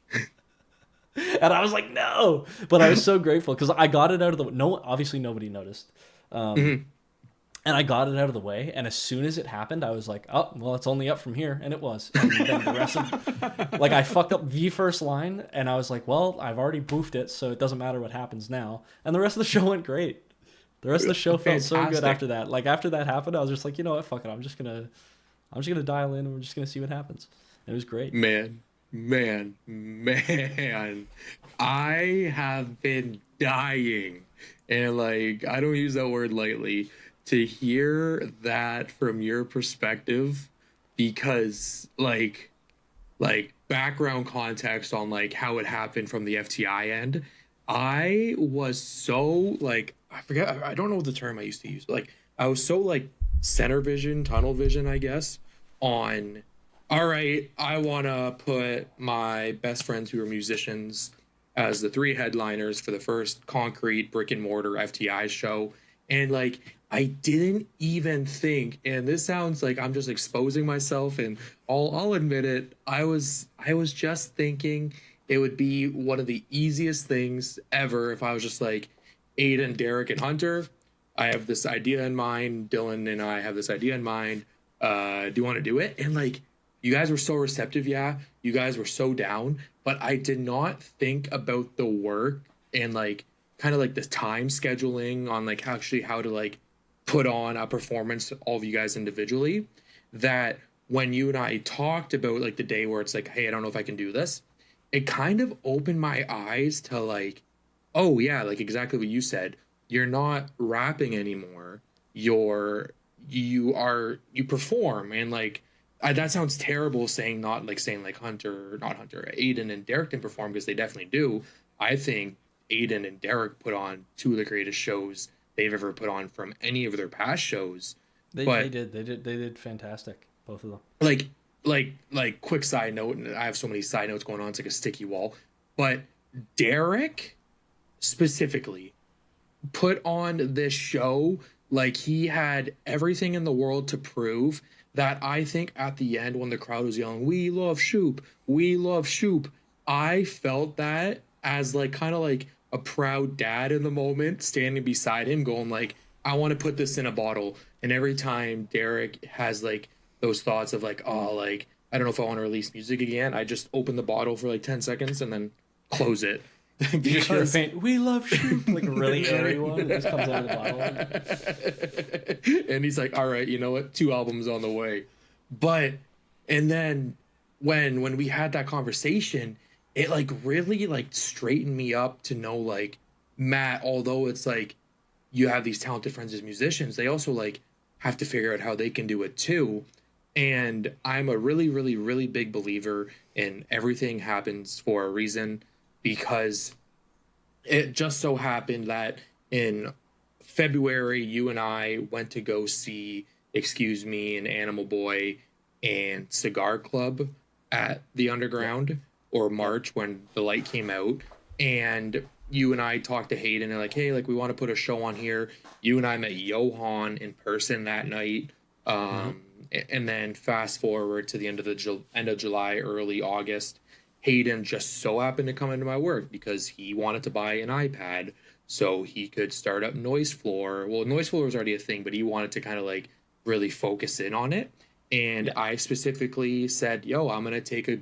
And I was like, no, but I was so grateful because I got it out of the way. Obviously nobody noticed. And I got it out of the way. And as soon as it happened, I was like, oh, well, it's only up from here. And it was. And then the rest of, like, I fucked up the first line, and I was like, well, I've already boofed it, so it doesn't matter what happens now. And the rest of the show went great. The rest of the show felt so good after that. Like, after that happened, I was just like, you know what, fuck it. I'm just gonna dial in, and we're just gonna see what happens. And it was great. Man. I have been dying, and like, I don't use that word lightly, to hear that from your perspective, because like background context on like how it happened from the FTI end, I was so like, I don't know the term I used to use, but like I was so like tunnel vision, I guess, on, all right, I want to put my best friends who are musicians as the 3 headliners for the first concrete brick and mortar FTI show. And like, I didn't even think, and this sounds like I'm just exposing myself, and I'll admit it, I was just thinking it would be one of the easiest things ever if I was just like, Aiden, Derek, and Hunter, I have this idea in mind, Dylan and I have this idea in mind, do you want to do it? And like, you guys were so receptive, yeah, you guys were so down, but I did not think about the work and like kind of like the time scheduling on like how to like put on a performance, all of you guys individually, that when you and I talked about like the day where it's like, hey, I don't know if I can do this, it kind of opened my eyes to like, oh yeah, like exactly what you said, you're not rapping anymore, you perform. And like, that sounds terrible saying Hunter, Aiden and Derek didn't perform, because they definitely do. I think Aiden and Derek put on 2 of the greatest shows they've ever put on from any of their past shows. They did fantastic, both of them. Like quick side note, and I have so many side notes going on, it's like a sticky wall, but Derek specifically put on this show like he had everything in the world to prove. That I think at the end, when the crowd was yelling, we love Shoop, I felt that as like kind of like a proud dad in the moment, standing beside him going like, I want to put this in a bottle. And every time Derek has like those thoughts of like, oh, like, I don't know if I want to release music again, I just open the bottle for like 10 seconds and then close it. Because we love Shoop, like a really airy one, it just comes out of the bottle. And he's like, all right, you know what, 2 albums on the way. But and then when we had that conversation, it like really like straightened me up to know like, Matt, although it's like you have these talented friends as musicians, they also like have to figure out how they can do it too. And I'm a really, really, really big believer in everything happens for a reason, because it just so happened that in February, you and I went to go see Excuse Me and Animal Boy and Cigar Club at the Underground, or March when the light came out. And you and I talked to Hayden and like, hey, like we want to put a show on here. You and I met Johan in person that night. And then fast forward to the end of end of July, early August, Hayden just so happened to come into my work because he wanted to buy an iPad so he could start up Noise Floor. Well, Noise Floor was already a thing, but he wanted to kind of like really focus in on it. And I specifically said, "Yo, I'm gonna take a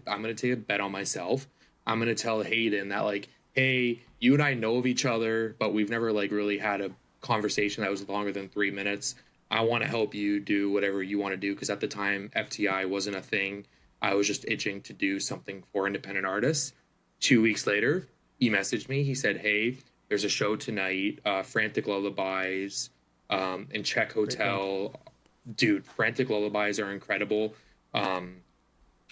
bet on myself. I'm gonna tell Hayden that like, hey, you and I know of each other, but we've never like really had a conversation that was longer than 3 minutes. I want to help you do whatever you want to do, because at the time FTI wasn't a thing. I was just itching to do something for independent artists." 2 weeks later, he messaged me. He said, "Hey, there's a show tonight, Frantic Lullabies, in Czech Hotel." Dude, Frantic Lullabies are incredible. I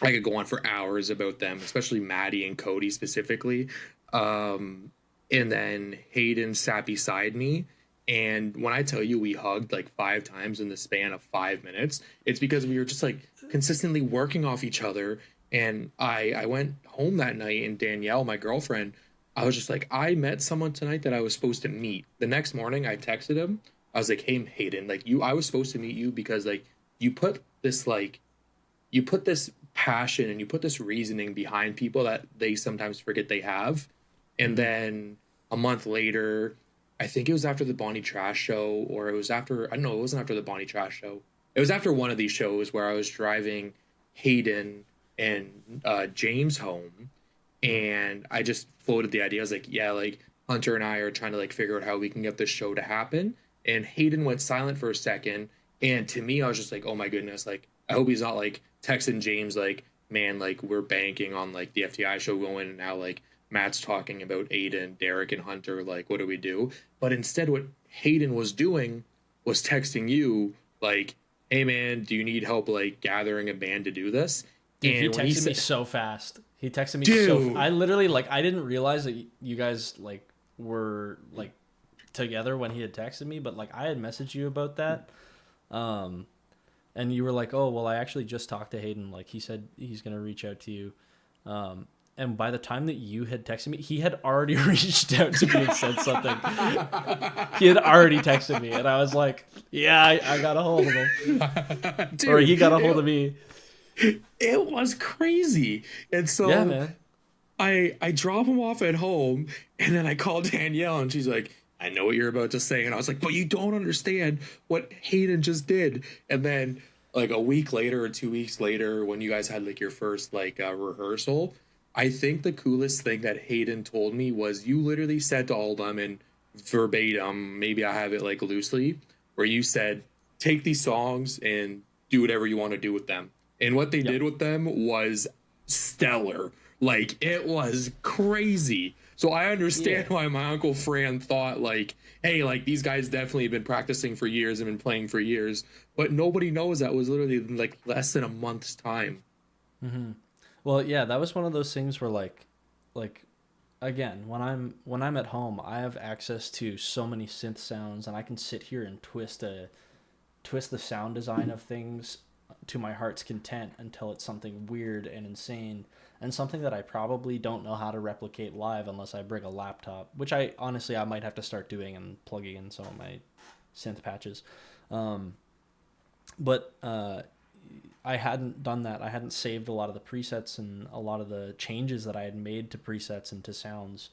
could go on for hours about them, especially Maddie and Cody specifically. And then Hayden sat beside me. And when I tell you we hugged like 5 times in the span of 5 minutes, it's because we were just like consistently working off each other. And I went home that night, and Danielle, my girlfriend, I was just like, I met someone tonight that I was supposed to meet. The next morning I texted him. I was like, hey, Hayden, like I was supposed to meet you because like you put this passion and you put this reasoning behind people that they sometimes forget they have. And then a month later, I think it was after the Bonnie Trash show, or it was after, I don't know, it wasn't after the Bonnie Trash show. It was after one of these shows where I was driving Hayden and James home, and I just floated the idea. I was like, yeah, like Hunter and I are trying to like figure out how we can get this show to happen. And Hayden went silent for a second. And to me, I was just like, oh my goodness, like, I hope he's not like texting James, like, man, like we're banking on like the FTI show going, and now like Matt's talking about Aiden, Derek, and Hunter. Like, what do we do? But instead, what Hayden was doing was texting you, like, hey, man, do you need help, like, gathering a band to do this? Dude, and he when texted me so fast. He texted me Dude. I literally, like, I didn't realize that you guys, like, were, like, together when he had texted me, but, like, I had messaged you about that. And you were like, oh, well, I actually just talked to Hayden. Like, he said he's going to reach out to you. And by the time that you had texted me, he had already reached out to me and said something. He had already texted me, and I was like, yeah, I got a hold of him. Dude, or he got a hold of me. It was crazy. And so Yeah, man. I drop him off at home, and then I call Danielle, and she's like, I know what you're about to say. And I was like, but you don't understand what Hayden just did. And then like a week later or 2 weeks later, when you guys had like your first like rehearsal, I think the coolest thing that Hayden told me was you literally said to all of them, and verbatim, maybe I have it like loosely, where you said, take these songs and do whatever you want to do with them. And what they did with them was stellar. Like, it was crazy. So I understand why my Uncle Fran thought, like, hey, like, these guys definitely have been practicing for years and been playing for years. But nobody knows that was literally, like, less than a month's time. Mm-hmm. Well, yeah, that was one of those things where, like, again, when I'm at home, I have access to so many synth sounds, and I can sit here and twist the sound design of things to my heart's content until it's something weird and insane, and something that I probably don't know how to replicate live unless I bring a laptop, which I might have to start doing and plugging in some of my synth patches. But I hadn't done that. I hadn't saved a lot of the presets and a lot of the changes that I had made to presets and to sounds,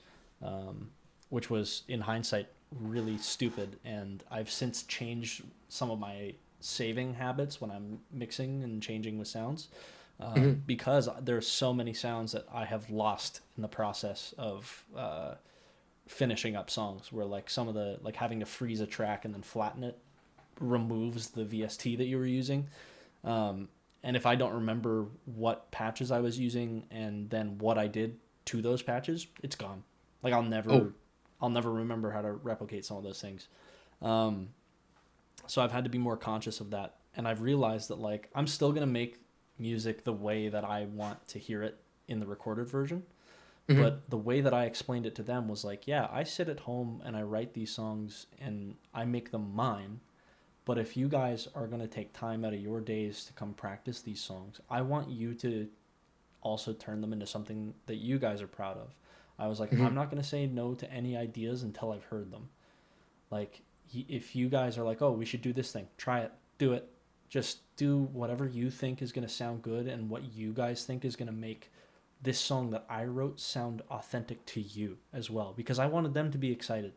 which was, in hindsight, really stupid. And I've since changed some of my saving habits when I'm mixing and changing with sounds, because there's so many sounds that I have lost in the process of finishing up songs, where like some of the, like having to freeze a track and then flatten it removes the VST that you were using. And if I don't remember what patches I was using and then what I did to those patches, it's gone. Like I'll never remember how to replicate some of those things. So I've had to be more conscious of that. And I've realized that, like, I'm still going to make music the way that I want to hear it in the recorded version. Mm-hmm. But the way that I explained it to them was like, yeah, I sit at home and I write these songs and I make them mine. But if you guys are going to take time out of your days to come practice these songs, I want you to also turn them into something that you guys are proud of. I was like, Mm-hmm. I'm not going to say no to any ideas until I've heard them. Like, if you guys are like, oh, we should do this thing, try it, do it. Just do whatever you think is going to sound good and what you guys think is going to make this song that I wrote sound authentic to you as well. Because I wanted them to be excited.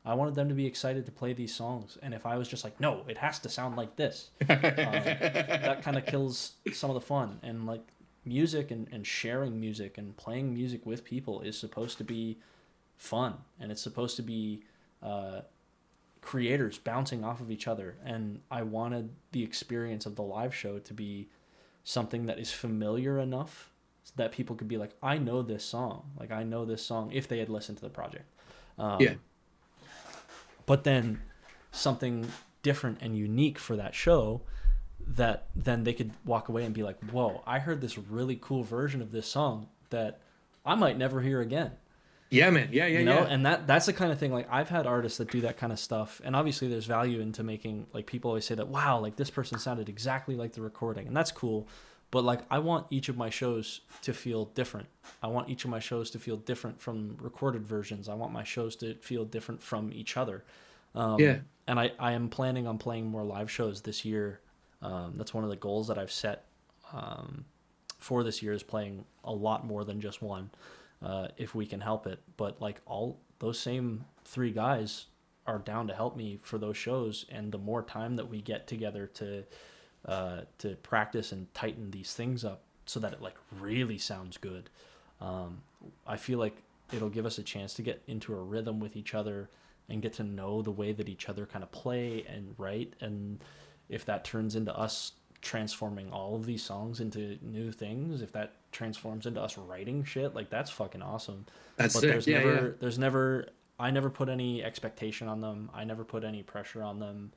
I wanted them to be excited to play these songs. And if I was just like, no, it has to sound like this, that kind of kills some of the fun. And like music and sharing music and playing music with people is supposed to be fun. And it's supposed to be creators bouncing off of each other. And I wanted the experience of the live show to be something that is familiar enough so that people could be like, I know this song. Like, I know this song if they had listened to the project. Yeah. But then something different and unique for that show that then they could walk away and be like, whoa, I heard this really cool version of this song that I might never hear again. Yeah, man. Yeah. You know, and that's the kind of thing, like, I've had artists that do that kind of stuff, and obviously there's value into making, like, people always say that, wow, like, this person sounded exactly like the recording, and that's cool, but, like, I want each of my shows to feel different. I want each of my shows to feel different from recorded versions. I want my shows to feel different from each other. And I am planning on playing more live shows this year. That's one of the goals that I've set for this year, is playing a lot more than just one. If we can help it. But like, all those same three guys are down to help me for those shows, and the more time that we get together to practice and tighten these things up so that it like really sounds good, I feel like it'll give us a chance to get into a rhythm with each other and get to know the way that each other kind of play and write. And if that turns into us transforming all of these songs into new things, if that transforms into us writing shit, like, that's fucking awesome. That's but sick. I never put any expectation on them. I never put any pressure on them,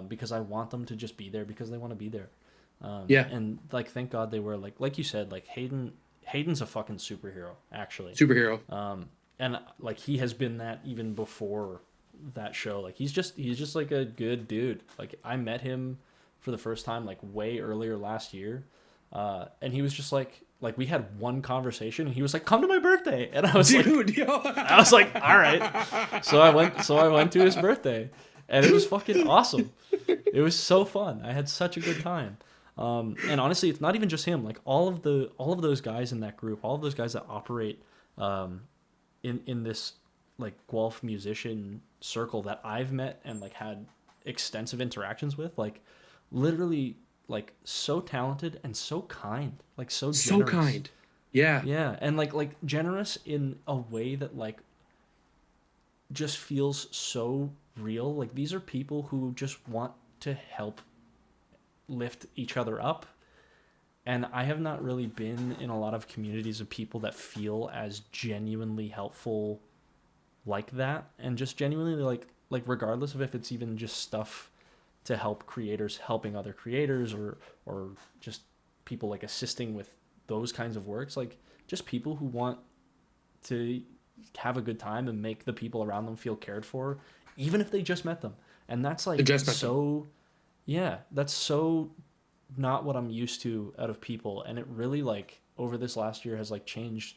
because I want them to just be there because they want to be there. And like, thank God they were, like you said, like, Hayden's a fucking superhero, actually. And like, he has been that even before that show. Like, he's just like a good dude. Like, I met him for the first time like way earlier last year, and he was just like we had one conversation and he was like, come to my birthday, and I was Dude, like, I was like, all right. So I went to his birthday, and it was fucking awesome. It was so fun. I had such a good time. And honestly, it's not even just him. Like, all of those guys in that group, all of those guys that operate in this like Guelph musician circle that I've met and like had extensive interactions with, like, literally, like, so talented and so kind, like, so generous. So kind. Yeah. And like generous in a way that like just feels so real. Like, these are people who just want to help lift each other up. And I have not really been in a lot of communities of people that feel as genuinely helpful like that, and just genuinely like regardless of if it's even just stuff to help creators helping other creators, or just people like assisting with those kinds of works, like, just people who want to have a good time and make the people around them feel cared for, even if they just met them. And that's like so, yeah, that's so not what I'm used to out of people. And it really, like, over this last year has like changed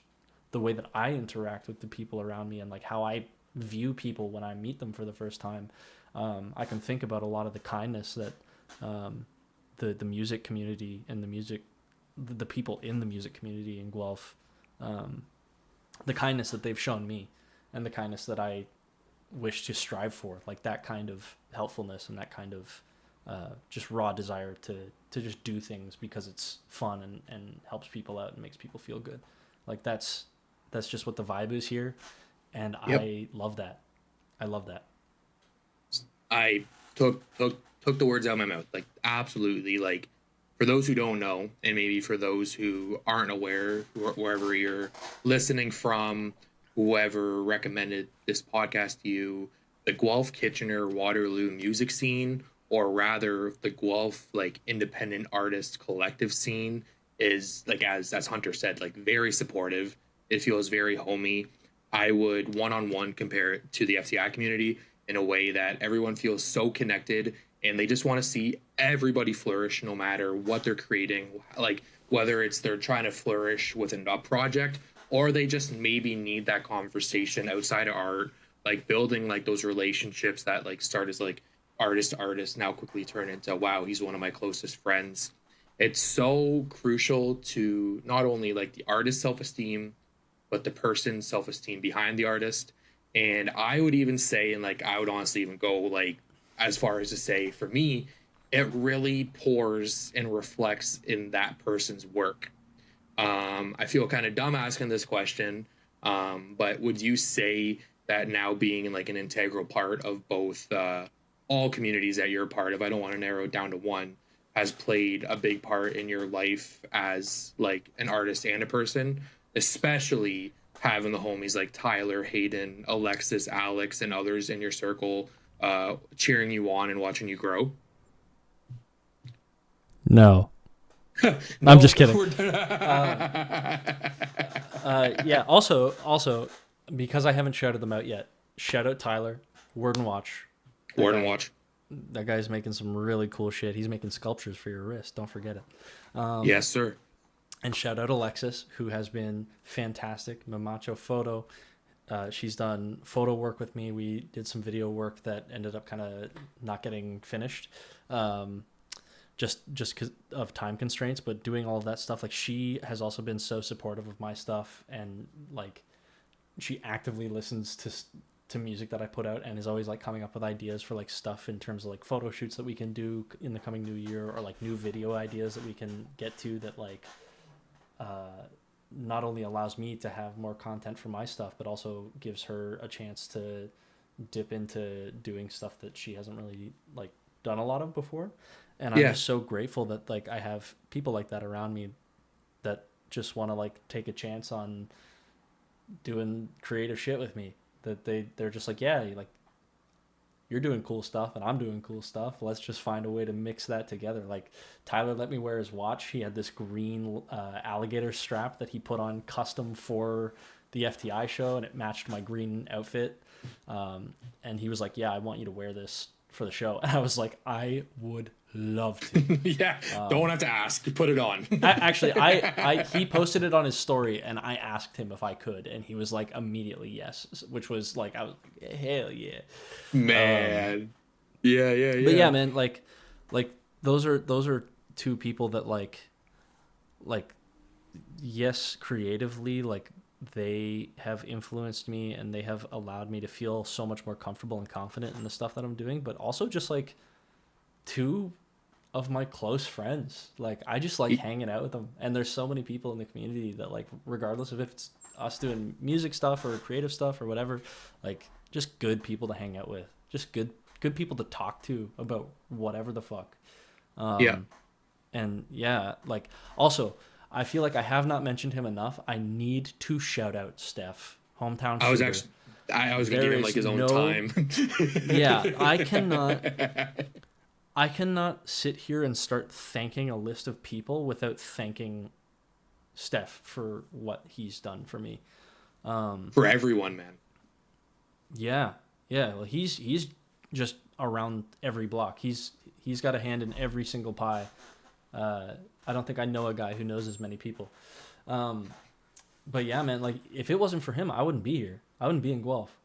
the way that I interact with the people around me and like how I view people when I meet them for the first time. I can think about a lot of the kindness that the music community and the people in the music community in Guelph, the kindness that they've shown me and the kindness that I wish to strive for, like that kind of helpfulness and that kind of just raw desire to just do things because it's fun and helps people out and makes people feel good. Like that's just what the vibe is here. And yep. I love that. I love that. I took the words out of my mouth. Like, absolutely. Like, for those who don't know, and maybe for those who aren't aware, wherever you're listening from, whoever recommended this podcast to you, the Guelph Kitchener Waterloo music scene, or rather the Guelph like independent artist collective scene, is like, as Hunter said, like very supportive. It feels very homey. I would one-on-one compare it to the FTI community in a way that everyone feels so connected, and they just want to see everybody flourish no matter what they're creating, like whether it's they're trying to flourish within a project, or they just maybe need that conversation outside of art, like building like those relationships that like start as like artist to artist now quickly turn into, wow, he's one of my closest friends. It's so crucial to not only like the artist's self-esteem, but the person's self-esteem behind the artist. And I would even say, and like I would honestly even go like as far as to say, for me, it really pours and reflects in that person's work. I feel kind of dumb asking this question, but would you say that now being like an integral part of both all communities that you're a part of, I don't want to narrow it down to one, has played a big part in your life as like an artist and a person, especially having the homies like Tyler, Hayden, Alexis, Alex, and others in your circle cheering you on and watching you grow? No. No, I'm just kidding. Yeah. Yeah. Also, because I haven't shouted them out yet, shout out Tyler, Word and Watch. Word and Watch. That guy's making some really cool shit. He's making sculptures for your wrist. Don't forget it. Yes, sir. And shout out Alexis, who has been fantastic. Mamacho Photo. She's done photo work with me. We did some video work that ended up kind of not getting finished. Just because of time constraints, but doing all of that stuff, like she has also been so supportive of my stuff, and like she actively listens to music that I put out, and is always like coming up with ideas for like stuff in terms of like photo shoots that we can do in the coming new year, or like new video ideas that we can get to that like not only allows me to have more content for my stuff, but also gives her a chance to dip into doing stuff that she hasn't really like done a lot of before. And I'm just so grateful that like I have people like that around me that just want to like take a chance on doing creative shit with me. That they're just like, yeah, like you're doing cool stuff and I'm doing cool stuff. Let's just find a way to mix that together. Like Tyler let me wear his watch. He had this green alligator strap that he put on custom for the FTI show, and it matched my green outfit. And he was like, yeah, I want you to wear this for the show. And I was like, I would love to. Yeah, don't have to ask. Put it on. He posted it on his story, and I asked him if I could, and he was like immediately yes, which was like, I was hell yeah, man. Yeah. But yeah, man, like those are two people that like yes, creatively, like they have influenced me, and they have allowed me to feel so much more comfortable and confident in the stuff that I'm doing, but also just like two of my close friends. Like I just like hanging out with them, and there's so many people in the community that like, regardless of if it's us doing music stuff or creative stuff or whatever, like just good people to hang out with, just good people to talk to about whatever the fuck. And yeah, like also I feel like I have not mentioned him enough. I need to shout out Steph, hometown shooter. I was gonna give him like his own time. Yeah, I cannot sit here and start thanking a list of people without thanking Steph for what he's done for me. For everyone, man. Yeah. Well, he's just around every block. He's got a hand in every single pie. I don't think I know a guy who knows as many people. But yeah, man, like if it wasn't for him, I wouldn't be here. I wouldn't be in Guelph.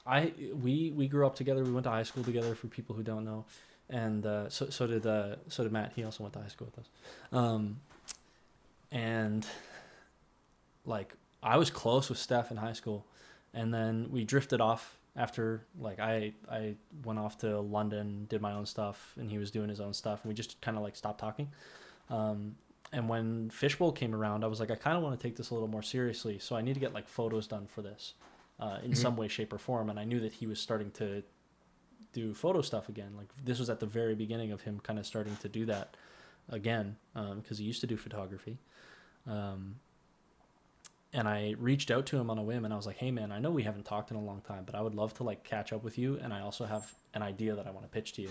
We grew up together. We went to high school together, for people who don't know, and so did Matt. He also went to high school with us. And like I was close with Steph in high school, and then we drifted off after like I went off to London, did my own stuff, and he was doing his own stuff, and we just kind of like stopped talking. And when Fishbowl came around, I was like, I kind of want to take this a little more seriously, so I need to get like photos done for this in some way, shape, or form. And I knew that he was starting to do photo stuff again. Like this was at the very beginning of him kind of starting to do that again, because he used to do photography. and I reached out to him on a whim, and I was like, hey man, I know we haven't talked in a long time, but I would love to like catch up with you, and I also have an idea that I want to pitch to you.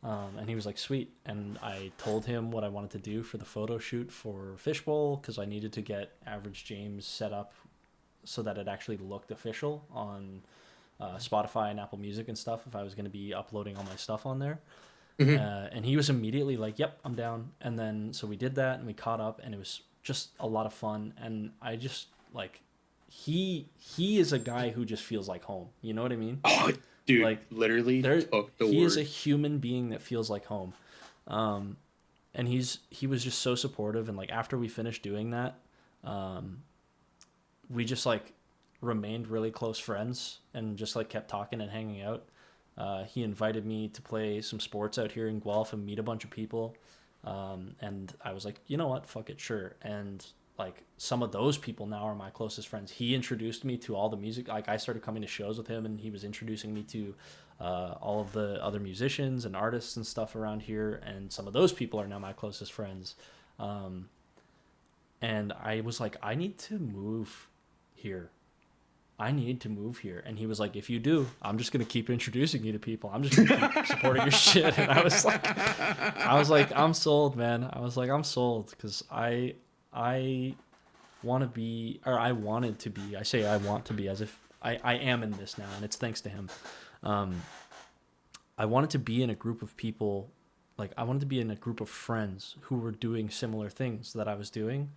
And he was like, sweet. And I told him what I wanted to do for the photo shoot for Fishbowl, because I needed to get Average James set up so that it actually looked official on Spotify and Apple Music and stuff if I was going to be uploading all my stuff on there. And he was immediately like, yep, I'm down. And then so we did that, and we caught up, and it was just a lot of fun. And I just like, he is a guy who just feels like home. You know what I mean? Oh, dude, like literally took the he word. is a human being that feels like home. And he was just so supportive. And like after we finished doing that, we just like remained really close friends and just like kept talking and hanging out. He invited me to play some sports out here in Guelph and meet a bunch of people. And I was like, you know what? Fuck it. Sure. And like some of those people now are my closest friends. He introduced me to all the music. Like I started coming to shows with him, and he was introducing me to all of the other musicians and artists and stuff around here. And some of those people are now my closest friends. And I was like, I need to move here. I need to move here. And he was like, if you do, I'm just going to keep introducing you to people. I'm just going to keep supporting your shit. And I was like, I'm sold, man. I was like, I'm sold. Because I want to be, or I wanted to be, I say I want to be as if I am in this now, and it's thanks to him. I wanted to be in a group of people, like I wanted to be in a group of friends who were doing similar things that I was doing,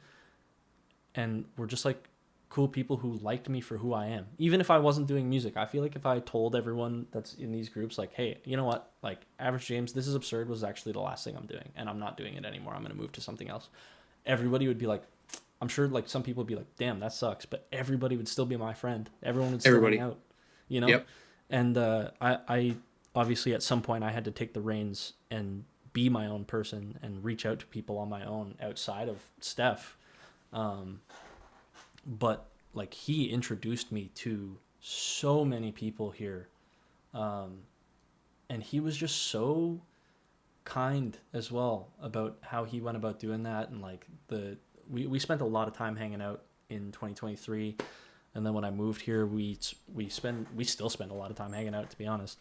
and were just like cool people who liked me for who I am. Even if I wasn't doing music, I feel like if I told everyone that's in these groups, like, hey, you know what, like Average James, This Is Absurd was actually the last thing I'm doing, and I'm not doing it anymore. I'm going to move to something else. Everybody would be like, I'm sure like some people would be like, damn, that sucks. But everybody would still be my friend. Everyone would still hang out, you know? Yep. And I obviously at some point I had to take the reins and be my own person and reach out to people on my own outside of Steph. But like he introduced me to so many people here. And he was just so kind as well about how he went about doing that. And like we spent a lot of time hanging out in 2023. And then when I moved here, we still spend a lot of time hanging out, to be honest.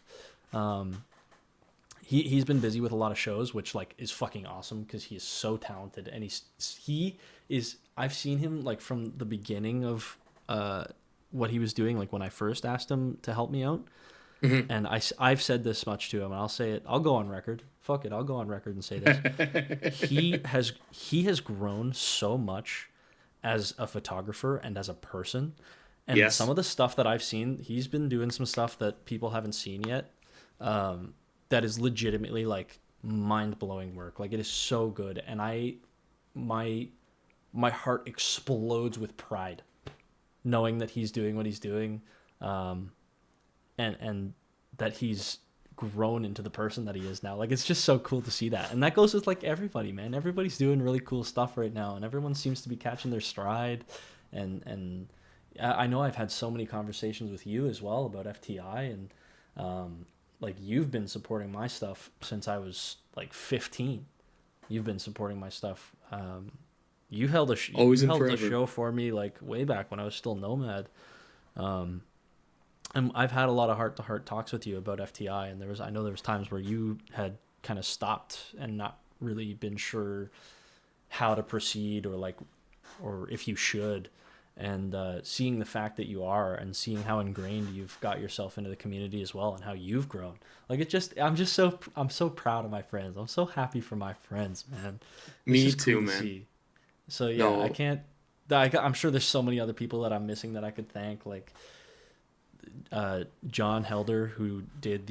He's been busy with a lot of shows, which like is fucking awesome because he is so talented, and he is. I've seen him like from the beginning of what he was doing, like when I first asked him to help me out. Mm-hmm. And I've said this much to him, and I'll say it. I'll go on record. Fuck it, I'll go on record and say this. He has grown so much as a photographer and as a person. And yes, some of the stuff that I've seen, he's been doing some stuff that people haven't seen yet. That is legitimately like mind-blowing work. Like it is so good, and my heart explodes with pride knowing that he's doing what he's doing, and that he's grown into the person that he is now. Like it's just so cool to see that. And that goes with like everybody, man. Everybody's doing really cool stuff right now, and everyone seems to be catching their stride. And I know I've had so many conversations with you as well about FTI, and like you've been supporting my stuff since I was like 15. You've been supporting my stuff. You held a show for me like way back when I was still Nomad. And I've had a lot of heart-to-heart talks with you about FTI, and I know there was times where you had kind of stopped and not really been sure how to proceed or if you should. And seeing the fact that you are, and seeing how ingrained you've got yourself into the community as well, and how you've grown, like I'm so proud of my friends. I'm so happy for my friends, man. Me too, man. See. So yeah, no. I'm sure there's so many other people that I'm missing that I could thank, like John Helder, who did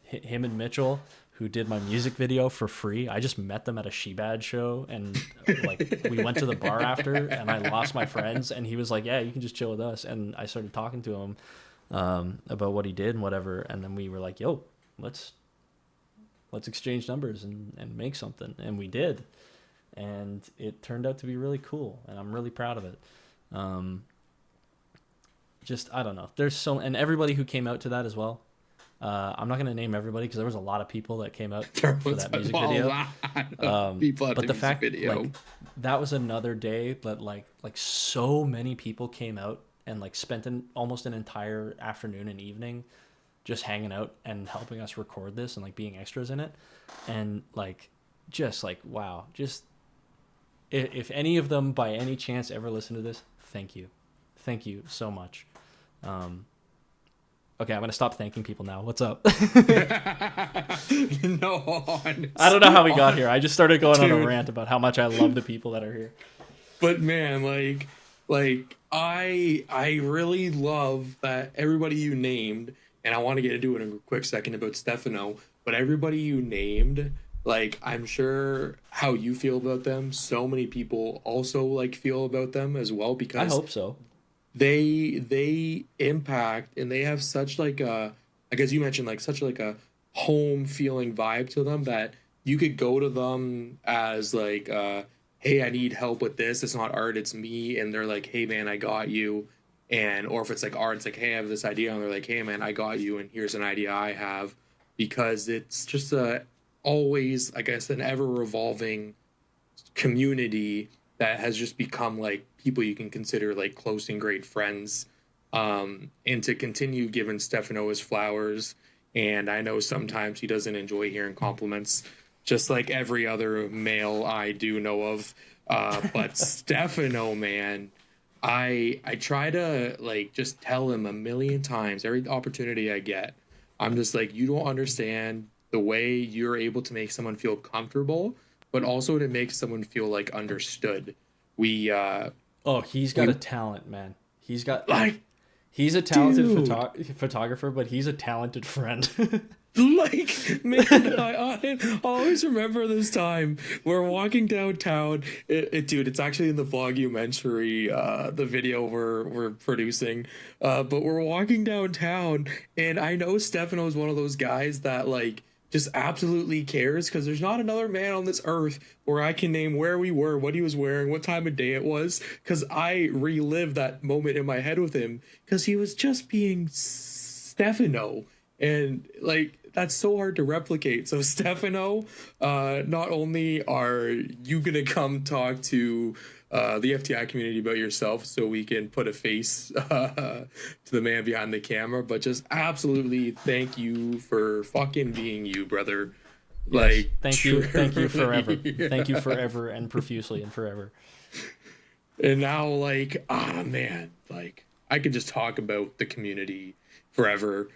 him and Mitchell, who did my music video for free. I just met them at a Shebad show, and like we went to the bar after, and I lost my friends, and he was like, yeah, you can just chill with us. And I started talking to him about what he did and whatever, and then we were like, yo, let's exchange numbers and make something. And we did, and it turned out to be really cool, and I'm really proud of it. I don't know, and everybody who came out to that as well. I'm not going to name everybody because there was a lot of people that came out for that music video. But the fact, like, that was another day, but like so many people came out and like spent almost an entire afternoon and evening just hanging out and helping us record this and like being extras in it. And like, just like, wow, just if any of them by any chance ever listen to this, thank you so much. Okay, I'm gonna stop thanking people now. What's up? No, I don't know how we got here. I just started going on a Dude. rant about how much I love the people that are here. But man, like I really love that everybody you named, and I want to get into it in a quick second about Stefano, but everybody you named, like, I'm sure how you feel about them, so many people also like feel about them as well, I because hope so. they impact, and they have such like a, like as you mentioned, like such like a home feeling vibe to them, that you could go to them as like hey, I need help with this, it's not art, it's me, and they're like, hey man, I got you. And or if it's like art, it's like, hey, I have this idea, and they're like, hey man, I got you, and here's an idea I have. Because it's just a always, I guess, an ever revolving community that has just become like people you can consider like close and great friends. And to continue giving Stefano his flowers, and I know sometimes he doesn't enjoy hearing compliments, just like every other male I do know of. But Stefano, man, I try to like just tell him a million times every opportunity I get. I'm just like, you don't understand the way you're able to make someone feel comfortable, but also to make someone feel like understood. We Oh, he's got a talent, man. He's got like, he's a talented dude. photographer, but he's a talented friend. Like, man, I always remember this time we're walking downtown. Dude, it's actually in the vlogumentary, the video we're producing. But we're walking downtown, and I know Stefano is one of those guys that like just absolutely cares, because there's not another man on this earth where I can name where we were, what he was wearing, what time of day it was, because I relived that moment in my head with him, because he was just being Stefano. And like, that's so hard to replicate. So Stefano, not only are you gonna come talk to the FTI community about yourself, so we can put a face to the man behind the camera, but just absolutely thank you for fucking being you, brother. Yes. Like, thank you forever. truly. Thank you forever and profusely and forever. And now, like, man, like, I could just talk about the community forever.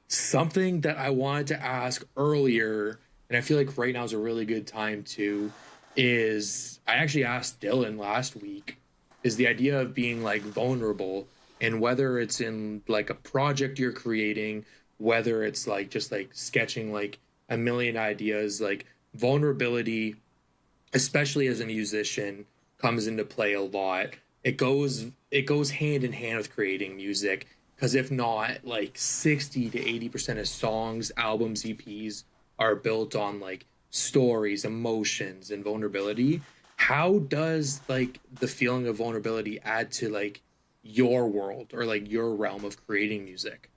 Something that I wanted to ask earlier, and I feel like right now is a really good time to, is I actually asked Dylan last week, is the idea of being like vulnerable, and whether it's in like a project you're creating, whether it's like just like sketching like a million ideas, like vulnerability, especially as a musician, comes into play a lot. It goes hand in hand with creating music, because if not, like 60 to 80% of songs, albums, EPs are built on like stories, emotions, and vulnerability. How does like the feeling of vulnerability add to like your world or like your realm of creating music?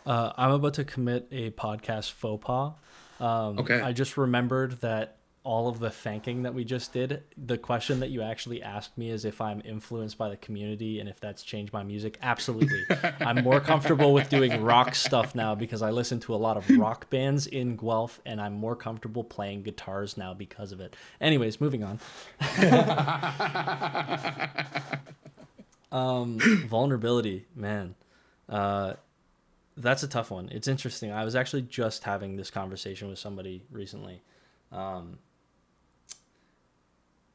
I'm about to commit a podcast faux pas. Okay. I just remembered that all of the thanking that we just did, the question that you actually asked me is if I'm influenced by the community and if that's changed my music. Absolutely. I'm more comfortable with doing rock stuff now because I listen to a lot of rock bands in Guelph, and I'm more comfortable playing guitars now because of it. Anyways, moving on. Vulnerability, man. That's a tough one. It's interesting. I was actually just having this conversation with somebody recently.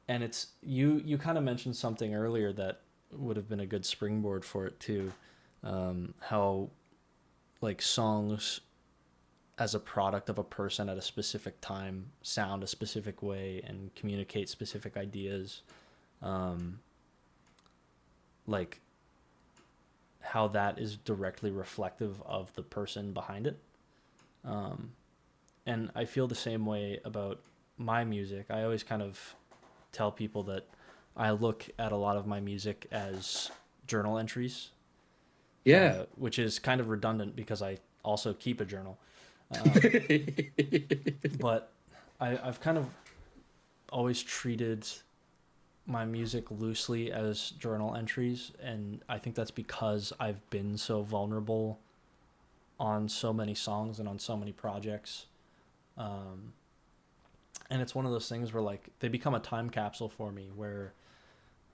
And it's you kind of mentioned something earlier that would have been a good springboard for it too. How like songs as a product of a person at a specific time sound a specific way and communicate specific ideas. Like how that is directly reflective of the person behind it. And I feel the same way about my music. I always kind of tell people that I look at a lot of my music as journal entries. Yeah. Which is kind of redundant because I also keep a journal. But I've kind of always treated my music loosely as journal entries, and I think that's because I've been so vulnerable on so many songs and on so many projects. And it's one of those things where like they become a time capsule for me, where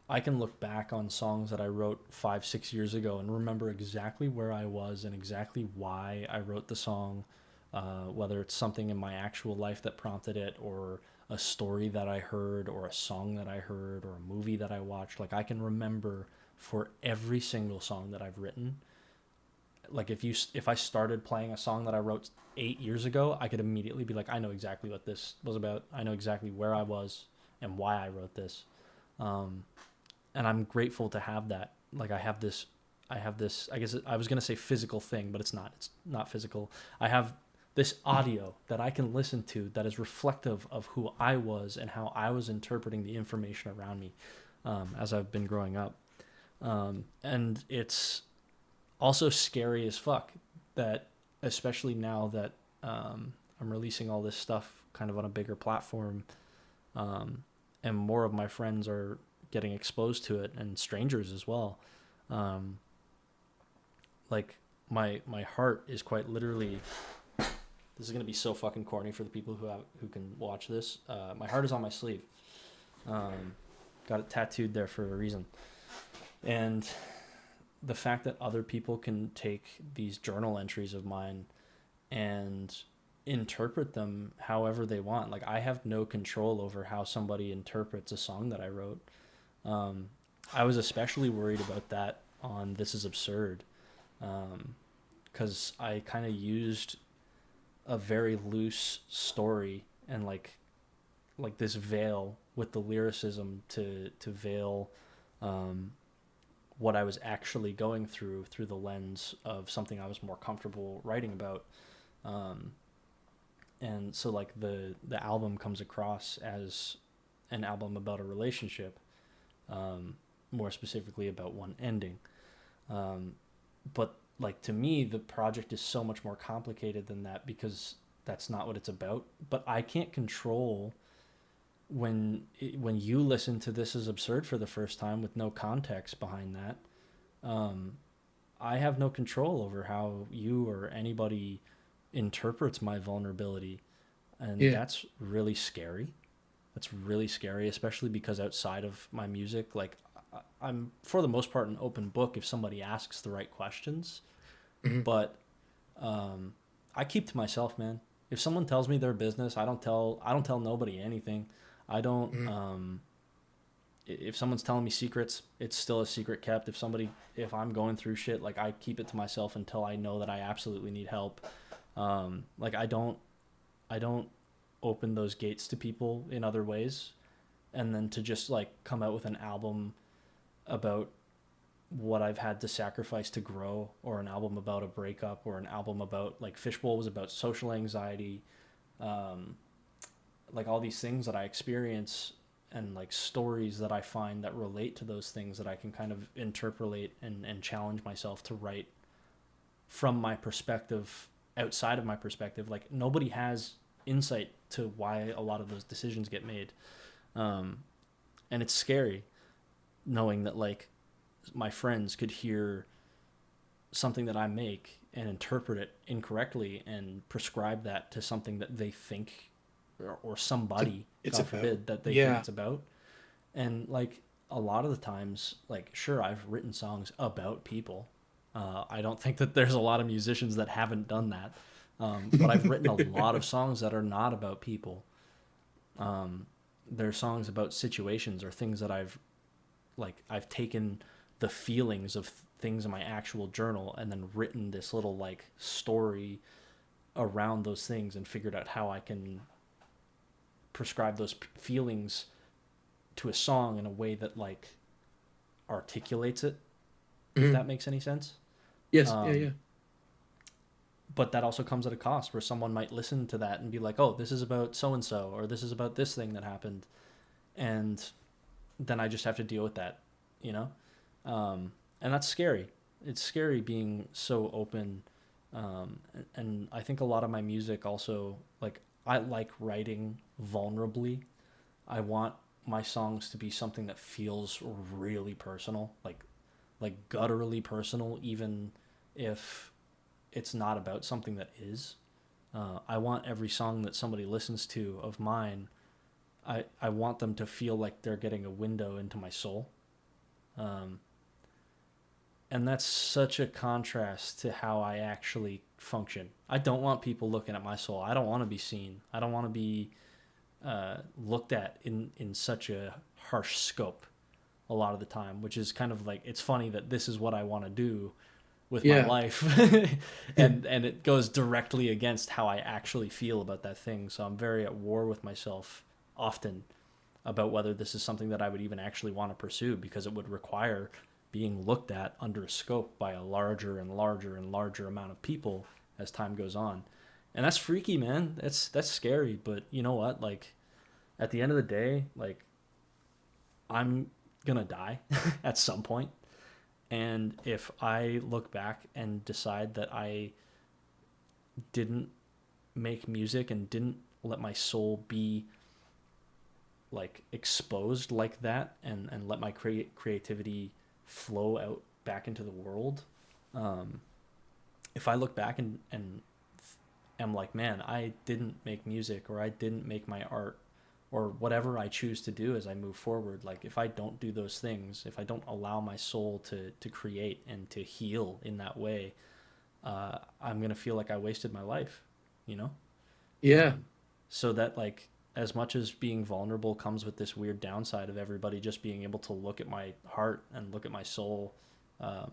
I can look back on songs that I wrote 5-6 years ago and remember exactly where I was and exactly why I wrote the song, whether it's something in my actual life that prompted it, or a story that I heard, or a song that I heard, or a movie that I watched. Like I can remember for every single song that I've written. Like if I started playing a song that I wrote 8 years ago, I could immediately be like, I know exactly what this was about. I know exactly where I was and why I wrote this. And I'm grateful to have that. Like I have this, I guess I was going to say physical thing, but it's not physical. I have this audio that I can listen to that is reflective of who I was and how I was interpreting the information around me, as I've been growing up. And it's also scary as fuck that, especially now that I'm releasing all this stuff kind of on a bigger platform, and more of my friends are getting exposed to it, and strangers as well. Like my heart is quite literally, this is going to be so fucking corny for the people who can watch this. My heart is on my sleeve. Got it tattooed there for a reason. And the fact that other people can take these journal entries of mine and interpret them however they want. Like I have no control over how somebody interprets a song that I wrote. I was especially worried about that on This Is Absurd, because I kind of used a very loose story and like this veil with the lyricism to veil what I was actually going through the lens of something I was more comfortable writing about. And so like the album comes across as an album about a relationship, more specifically about one ending. But like to me, the project is so much more complicated than that, because that's not what it's about. But I can't control when you listen to This Is Absurd for the first time with no context behind that. I have no control over how you or anybody interprets my vulnerability, and that's really scary. That's really scary, especially because outside of my music, like I'm for the most part an open book if somebody asks the right questions. Mm-hmm. But I keep to myself, man. If someone tells me their business, I don't tell nobody anything. I don't. Mm-hmm. If someone's telling me secrets, it's still a secret kept. If I'm going through shit, like I keep it to myself until I know that I absolutely need help. Like I don't open those gates to people in other ways, and then to just like come out with an album about what I've had to sacrifice to grow, or an album about a breakup, or an album about like Fishbowl was about social anxiety, like all these things that I experience, and like stories that I find that relate to those things that I can kind of interpolate and challenge myself to write from my perspective, outside of my perspective. Like nobody has insight to why a lot of those decisions get made. And it's scary knowing that like my friends could hear something that I make and interpret it incorrectly and prescribe that to something that they think, or somebody, it's God about, forbid, that they think it's about. And like a lot of the times, like sure, I've written songs about people. I don't think that there's a lot of musicians that haven't done that. But I've written a lot of songs that are not about people. They're songs about situations or things that I've taken the feelings of things in my actual journal and then written this little like story around those things, and figured out how I can prescribe those feelings to a song in a way that like articulates it, if that makes any sense. Yes. But that also comes at a cost, where someone might listen to that and be like, oh, this is about so-and-so, or this is about this thing that happened. And then I just have to deal with that, you know? And that's scary. It's scary being so open. And I think a lot of my music also, like, I like writing vulnerably. I want my songs to be something that feels really personal, like gutturally personal, even if it's not about something that is. I want every song that somebody listens to of mine, I want them to feel like they're getting a window into my soul. Um, and that's such a contrast to how I actually function. I don't want people looking at my soul. I don't want to be seen. I don't want to be looked at in such a harsh scope a lot of the time, which is kind of like, it's funny that this is what I want to do with my Yeah. life. And it goes directly against how I actually feel about that thing. So I'm very at war with myself often about whether this is something that I would even actually want to pursue, because it would require being looked at under a scope by a larger and larger and larger amount of people as time goes on. And that's freaky, man. That's scary, but you know what? Like, at the end of the day, like, I'm gonna die at some point. And if I look back and decide that I didn't make music and didn't let my soul be like exposed like that, and let my creativity flow out back into the world, um, if I look back and am like, man, I didn't make music, or I didn't make my art, or whatever I choose to do as I move forward, like if I don't do those things, if I don't allow my soul to create and to heal in that way, I'm gonna feel like I wasted my life, you know. Yeah. um, so that, like, as much as being vulnerable comes with this weird downside of everybody just being able to look at my heart and look at my soul,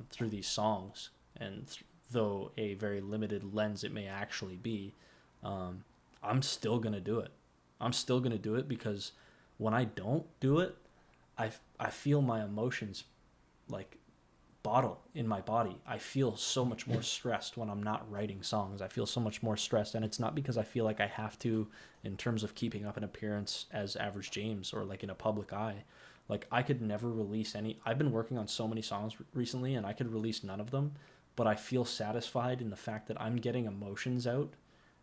through these songs, and though a very limited lens it may actually be, um, I'm still gonna do it. I'm still gonna do it because when I don't do it, I feel my emotions like bottle in my body. I feel so much more stressed when I'm not writing songs. I feel so much more stressed, and it's not because I feel like I have to, in terms of keeping up an appearance as Average James or like in a public eye. Like, I could never release any. I've been working on so many songs recently, and I could release none of them, but I feel satisfied in the fact that I'm getting emotions out,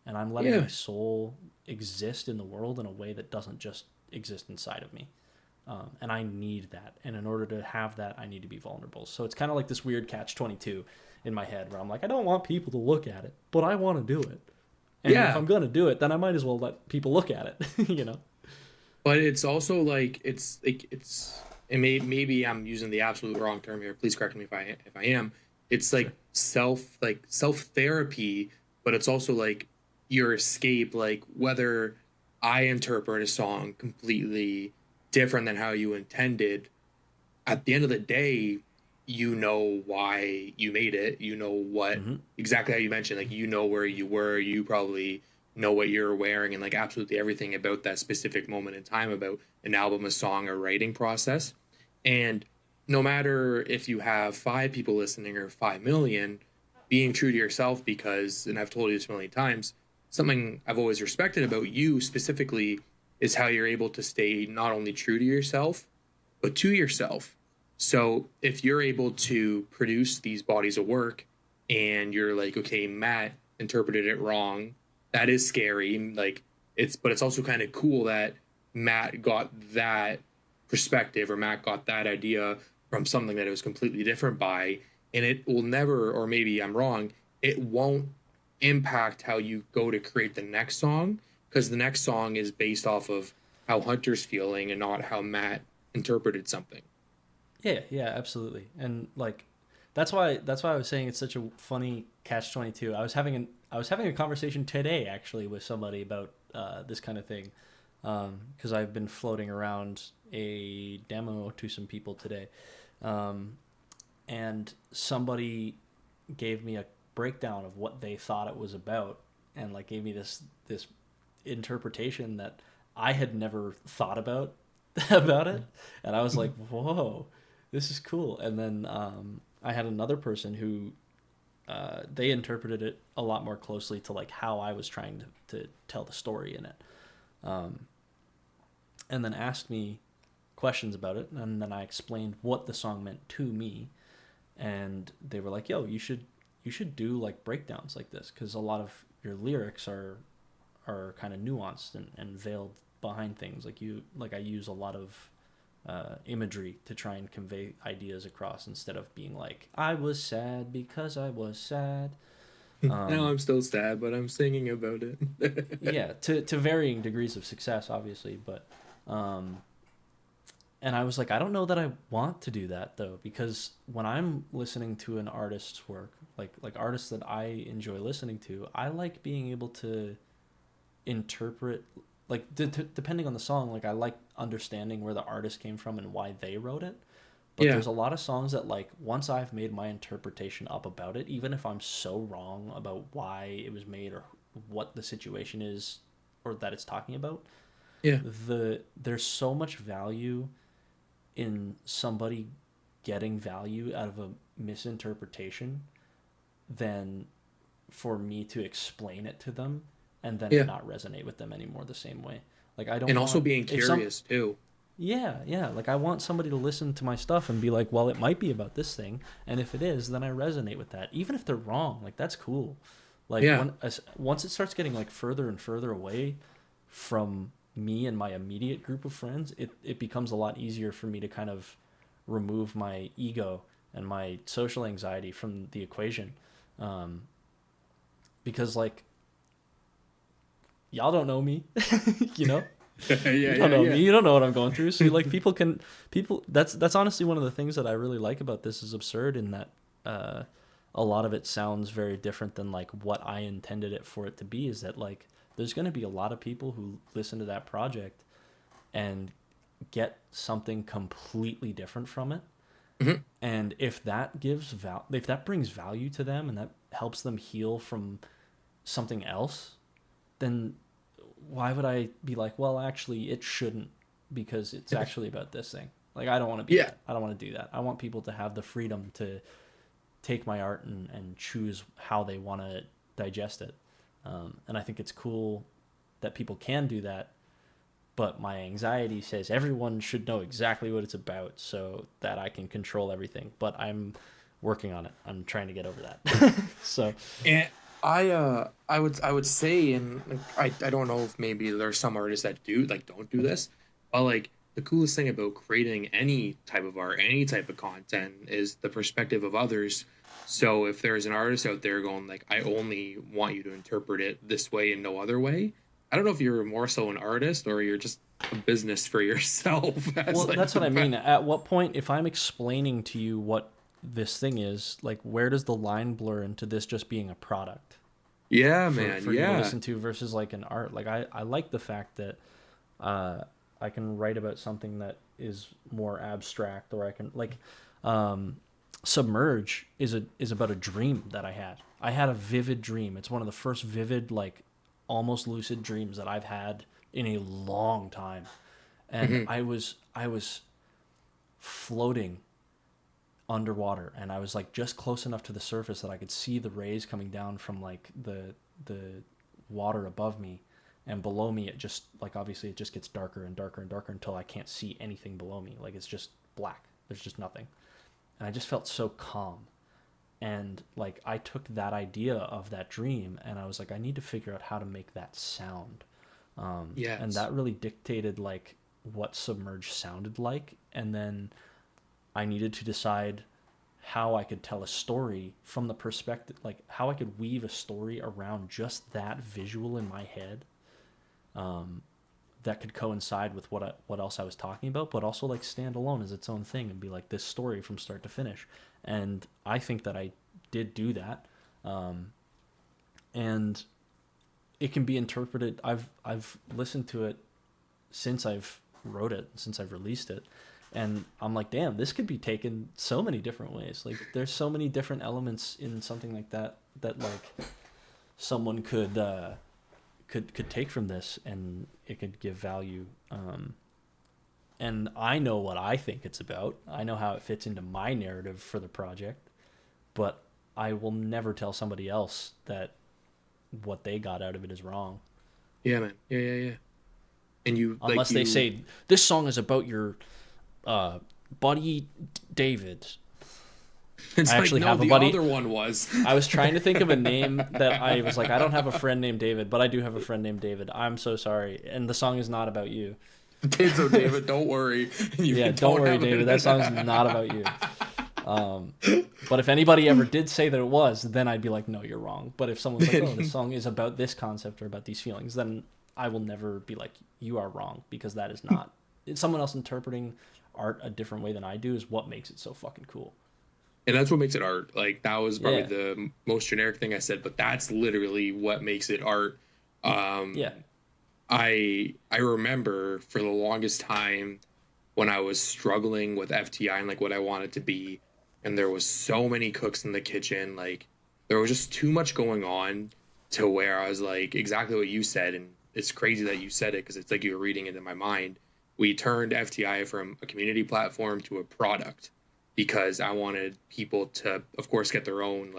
and I'm letting Yeah. my soul exist in the world in a way that doesn't just exist inside of me. And I need that. And in order to have that, I need to be vulnerable. So it's kind of like this weird catch-22 in my head where I'm like, I don't want people to look at it, but I want to do it. And if Yeah. I'm going to do it, then I might as well let people look at it, you know? But it's also like and maybe I'm using the absolute wrong term here. Please correct me if I am. It's Sure. like self therapy, but it's also like your escape. Like, whether I interpret a song completely different than how you intended, at the end of the day, you know why you made it. You know what Mm-hmm. exactly how you mentioned, like, you know where you were. You probably know what you're wearing, and like absolutely everything about that specific moment in time, about an album, a song, or writing process. And no matter if you have 5 people listening or 5 million, being true to yourself, because, and I've told you this a million times, something I've always respected about you specifically is how you're able to stay not only true to yourself, but to yourself. So if you're able to produce these bodies of work and you're like, okay, Matt interpreted it wrong, that is scary. Like, but it's also kind of cool that Matt got that perspective, or Matt got that idea from something that it was completely different by, and it will never, or maybe I'm wrong, it won't impact how you go to create the next song, because the next song is based off of how Hunter's feeling and not how Matt interpreted something. Yeah, yeah, absolutely. And like, that's why I was saying it's such a funny catch-22. I was having a conversation today actually with somebody about this kind of thing, because I've been floating around a demo to some people today, um, and somebody gave me a breakdown of what they thought it was about, and like gave me this interpretation that I had never thought about about it, and I was like, whoa, this is cool. And then I had another person who they interpreted it a lot more closely to like how I was trying to tell the story in it, um, and then asked me questions about it, and then I explained what the song meant to me, and they were like, "Yo, you should do like breakdowns like this, because a lot of your lyrics are kind of nuanced and veiled behind things. Like I use a lot of imagery to try and convey ideas across instead of being like, I was sad because I was sad. Now I'm still sad, but I'm singing about it. Yeah, to varying degrees of success, obviously, but and I was like, I don't know that I want to do that though, because when I'm listening to an artist's work, like artists that I enjoy listening to, I like being able to interpret, like depending on the song, like I like understanding where the artist came from and why they wrote it. But Yeah. there's a lot of songs that, like, once I've made my interpretation up about it, even if I'm so wrong about why it was made or what the situation is or that it's talking about, Yeah. there's so much value in somebody getting value out of a misinterpretation than for me to explain it to them and then Yeah. not resonate with them anymore the same way. Like I don't And also want, being if some, curious too. yeah. Like I want somebody to listen to my stuff and be like, well, it might be about this thing, and if it is, then I resonate with that, even if they're wrong. Like that's cool. Like Yeah. once it starts getting like further and further away from me and my immediate group of friends, it becomes a lot easier for me to kind of remove my ego and my social anxiety from the equation, because like y'all don't know me, you know. Yeah, You don't know me. You don't know what I'm going through. So like people. That's honestly one of the things that I really like about this is Absurd, in that a lot of it sounds very different than like what I intended it for it to be. Is that like there's going to be a lot of people who listen to that project and get something completely different from it. Mhm. And if that if that brings value to them and that helps them heal from something else, then why would I be like, well, actually, it shouldn't, because it's actually about this thing. Like, I don't want to be Yeah. that. I don't want to do that. I want people to have the freedom to take my art and choose how they want to digest it. And I think it's cool that people can do that. But my anxiety says everyone should know exactly what it's about so that I can control everything. But I'm working on it. I'm trying to get over that. So, And I would say, and like, I don't know if maybe there's some artists that don't do this, but like the coolest thing about creating any type of art, any type of content, is the perspective of others. So if there's an artist out there going like, I only want you to interpret it this way and no other way, I don't know if you're more so an artist or you're just a business for yourself. well, that's what I mean. At what point, if I'm explaining to you what this thing is, like, where does the line blur into this just being a product? Yeah, for, man. for you to Yeah. listen to versus like an art. Like I like the fact that I can write about something that is more abstract, or I can like Submerge is about a dream that I had. I had a vivid dream. It's one of the first vivid, like almost lucid dreams that I've had in a long time. And I was floating underwater, and I was like just close enough to the surface that I could see the rays coming down from like the water above me, and below me it just like obviously it just gets darker and darker and darker until I can't see anything below me. Like it's just black. There's just nothing. And I just felt so calm. And like I took that idea of that dream and I was like, I need to figure out how to make that sound. Yes. And that really dictated like what Submerge sounded like. And then I needed to decide how I could tell a story from the perspective, like how I could weave a story around just that visual in my head, that could coincide with what else I was talking about, but also like stand alone as its own thing and be like this story from start to finish. And I think that I did do that, and it can be interpreted. I've listened to it since I've wrote it, since I've released it. And I'm like, damn, this could be taken so many different ways. Like, there's so many different elements in something like that like someone could take from this, and it could give value. And I know what I think it's about. I know how it fits into my narrative for the project, but I will never tell somebody else that what they got out of it is wrong. Yeah, man. Yeah. And you, unless they say this song is about your buddy David. It's I like, actually no, have a the buddy. other one was. I was trying to think of a name that I was like, I don't have a friend named David, but I do have a friend named David. I'm so sorry. And the song is not about you. So David, don't worry. Yeah, don't worry, David. That song's not about you. But if anybody ever did say that it was, then I'd be like, no, you're wrong. But if someone's like, oh, this song is about this concept or about these feelings, then I will never be like, you are wrong, because that is not. It's someone else interpreting art a different way than I do is what makes it so fucking cool. And that's what makes it art. Like, that was probably Yeah. the most generic thing I said, but that's literally what makes it art. Yeah. I remember for the longest time when I was struggling with FTI and like what I wanted to be, and there was so many cooks in the kitchen, like there was just too much going on to where I was like exactly what you said, and it's crazy that you said it because it's like you were reading it in my mind. We turned FTI from a community platform to a product because I wanted people to, of course, get their own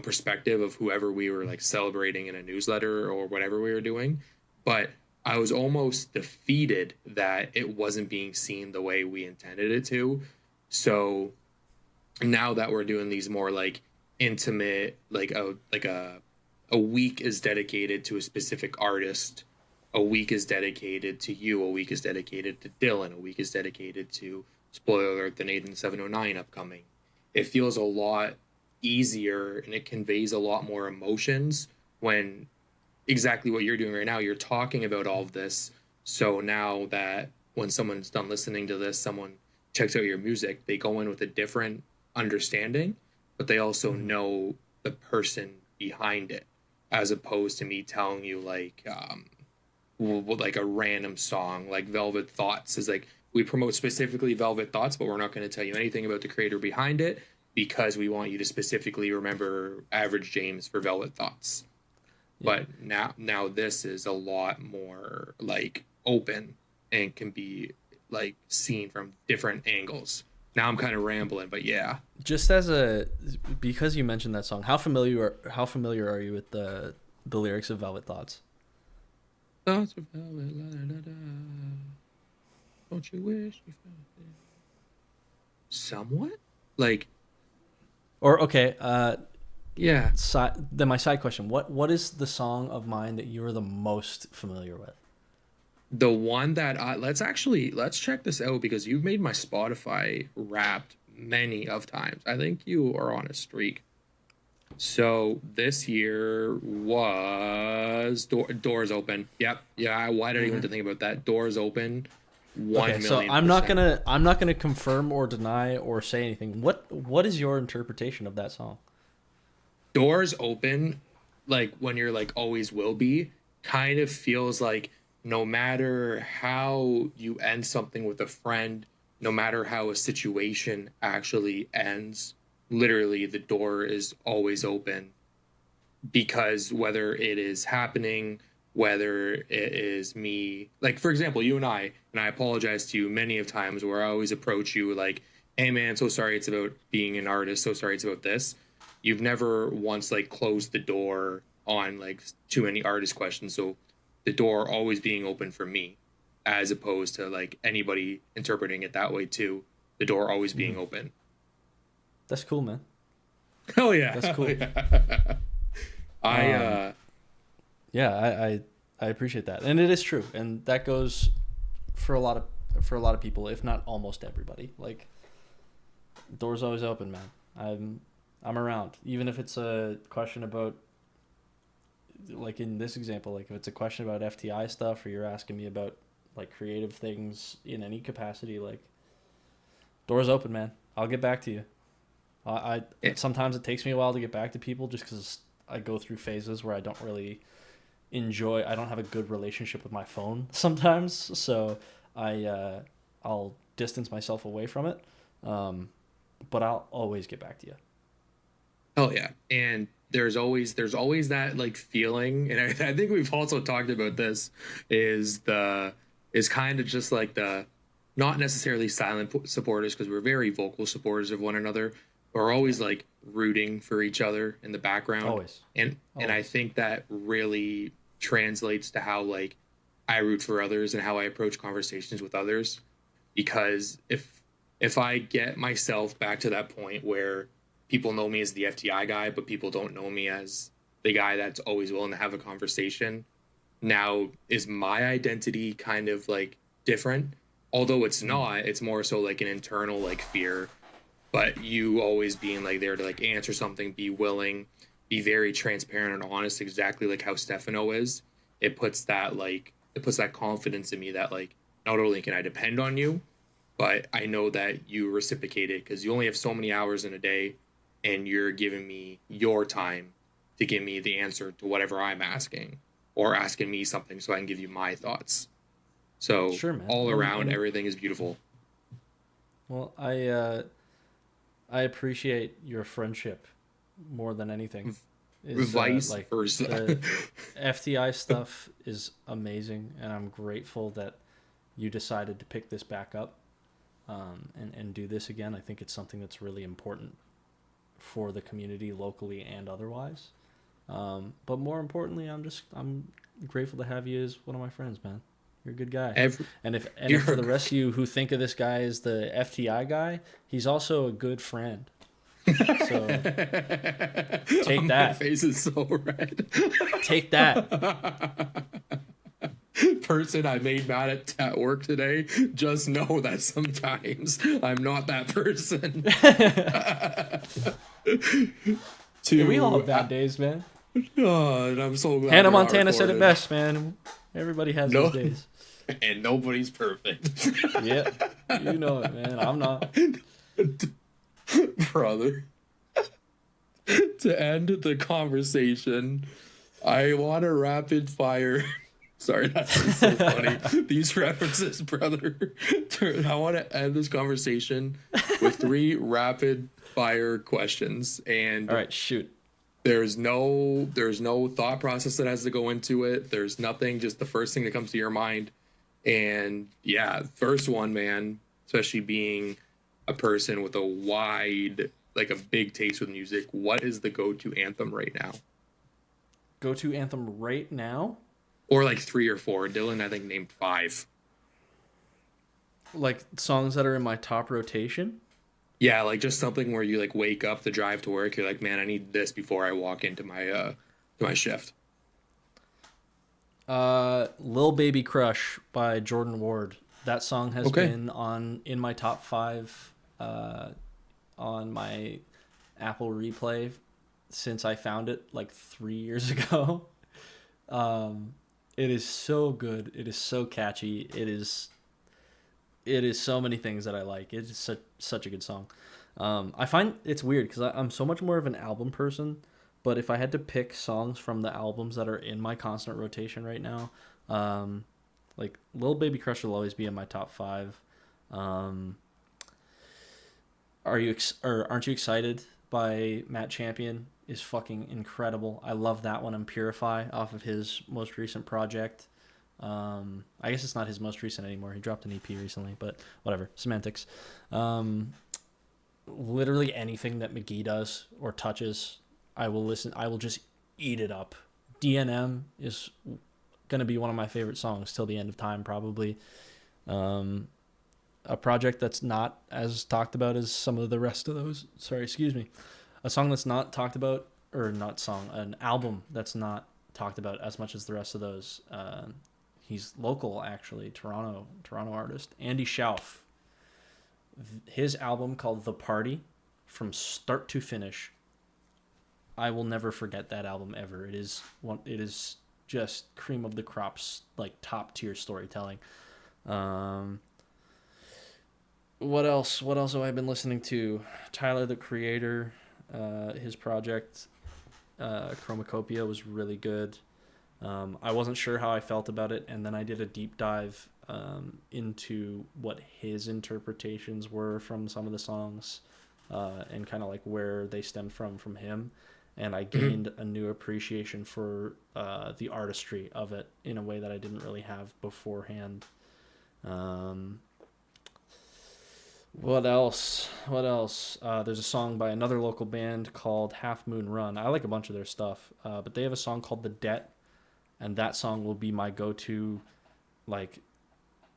perspective of whoever we were like celebrating in a newsletter or whatever we were doing. But I was almost defeated that it wasn't being seen the way we intended it to. So now that we're doing these more like intimate, like a week is dedicated to a specific artist, a week is dedicated to you, a week is dedicated to Dylan, a week is dedicated to, spoiler alert, the Nathan 709 upcoming. It feels a lot easier and it conveys a lot more emotions when exactly what you're doing right now, you're talking about all of this. So now that when someone's done listening to this, someone checks out your music, they go in with a different understanding, but they also know the person behind it, as opposed to me telling you like a random song. Like Velvet Thoughts is like, we promote specifically Velvet Thoughts, but we're not going to tell you anything about the creator behind it because we want you to specifically remember Average James for Velvet Thoughts. Yeah. But now this is a lot more like open and can be like seen from different angles. Now I'm kind of rambling, but yeah. Just because you mentioned that song, how familiar are you with the lyrics of Velvet Thoughts? Thoughts of velvet, la, da, da, da. Don't you wish you found it? Somewhat? Like, or okay, yeah. Then my side question: what is the song of mine that you are the most familiar with? The one that let's check this out because you've made my Spotify Wrapped many of times. I think you are on a streak. So this year was Doors Open. Yep. Yeah. Why did I even think about that? Doors Open. 1 million. So I'm not gonna confirm or deny or say anything. What is your interpretation of that song? Doors Open, like when you're like always will be, kind of feels like no matter how you end something with a friend, no matter how a situation actually ends, literally the door is always open. Because whether it is happening, whether it is me, like for example, you and I apologize to you many of times where I always approach you like, hey man, so sorry it's about being an artist, so sorry it's about this. You've never once like closed the door on like too many artist questions. So the door always being open for me, as opposed to like anybody interpreting it that way too. The door always being open. That's cool, man. Hell yeah. That's cool. Yeah. I appreciate that, and it is true, and that goes for a lot of people, if not almost everybody. Like, doors always open, man. I'm around, even if it's a question about, like in this example, like if it's a question about FTI stuff, or you're asking me about like creative things in any capacity, like doors open, man. I'll get back to you. Sometimes it takes me a while to get back to people just because I go through phases where I don't really I don't have a good relationship with my phone sometimes, so I'll distance myself away from it, but I'll always get back to you. Oh yeah, and there's always that like feeling, and I think we've also talked about this, is kind of just like the not necessarily silent supporters, because we're very vocal supporters of one another. We're always like rooting for each other in the background, always. And I think that really translates to how like I root for others and how I approach conversations with others, because if if I get myself back to that point where people know me as the FTI guy, but people don't know me as the guy that's always willing to have a conversation, now is my identity kind of like different? Although it's not, it's more so like an internal like fear, but you always being like there to like answer something, be willing, be very transparent and honest, exactly like how Stefano is. It puts that confidence in me that like not only can I depend on you, but I know that you reciprocate it because you only have so many hours in a day and you're giving me your time to give me the answer to whatever I'm asking or asking me something so I can give you my thoughts. So Sure, man. all around, And everything is beautiful. well, I appreciate your friendship more than anything. Vice Like versa. the FTI stuff is amazing, and I'm grateful that you decided to pick this back up, and do this again. I think it's something that's really important for the community locally and otherwise. But more importantly, I'm grateful to have you as one of my friends, man. You're a good guy. And if for the rest of you who think of this guy as the FTI guy, he's also a good friend. So take that. My face is so red. Take that. Person I made mad at work today, just know that sometimes I'm not that person. We all have bad days, man. Oh, and I'm so glad Hannah we're not Montana said it recorded. best, man. Everybody has those days. And nobody's perfect. Yeah, you know it, man. I'm not. Brother. To end the conversation, I want to rapid fire. Sorry, that's so funny. These references, brother. I want to end this conversation with 3 rapid fire questions. And All right, shoot. there's no thought process that has to go into it. There's nothing, just the first thing that comes to your mind. And yeah, first one, man, especially being a person with a wide, like a big taste with music, what is the go-to anthem right now? Go-to anthem right now? Or like 3 or 4. Dylan, I think, named 5. Like songs that are in my top rotation? Yeah, like just something where you like wake up to drive to work. You're like, man, I need this before I walk into my shift. Lil Baby Crush by Jordan Ward. That song has been in my top 5 on my Apple Replay since I found it like 3 years ago. It is so good. It is so catchy. It is so many things that I like. It's such a good song. I find it's weird because I'm so much more of an album person, but if I had to pick songs from the albums that are in my constant rotation right now, like Lil Baby Crush will always be in my top 5. Aren't you excited by Matt Champion? Is fucking incredible. I love that one and Purify off of his most recent project. I guess it's not his most recent anymore. He dropped an EP recently, but whatever. Semantics. Literally anything that McGee does or touches, I will listen. I will just eat it up. DNM is going to be one of my favorite songs till the end of time, probably. A project that's not as talked about as some of the rest of those. Sorry, excuse me. A song that's not talked about, or not song, an album that's not talked about as much as the rest of those. He's local, actually, Toronto artist, Andy Schauf. His album called The Party, from start to finish, I will never forget that album ever. It is just cream of the crops, like top tier storytelling. What else have I been listening to? Tyler, the Creator, his project, Chromacopia, was really good. I wasn't sure how I felt about it, and then I did a deep dive into what his interpretations were from some of the songs, and kind of like where they stemmed from him, and I gained a new appreciation for the artistry of it in a way that I didn't really have beforehand. What else? There's a song by another local band called Half Moon Run. I like a bunch of their stuff, but they have a song called The Debt, and that song will be my go-to, like,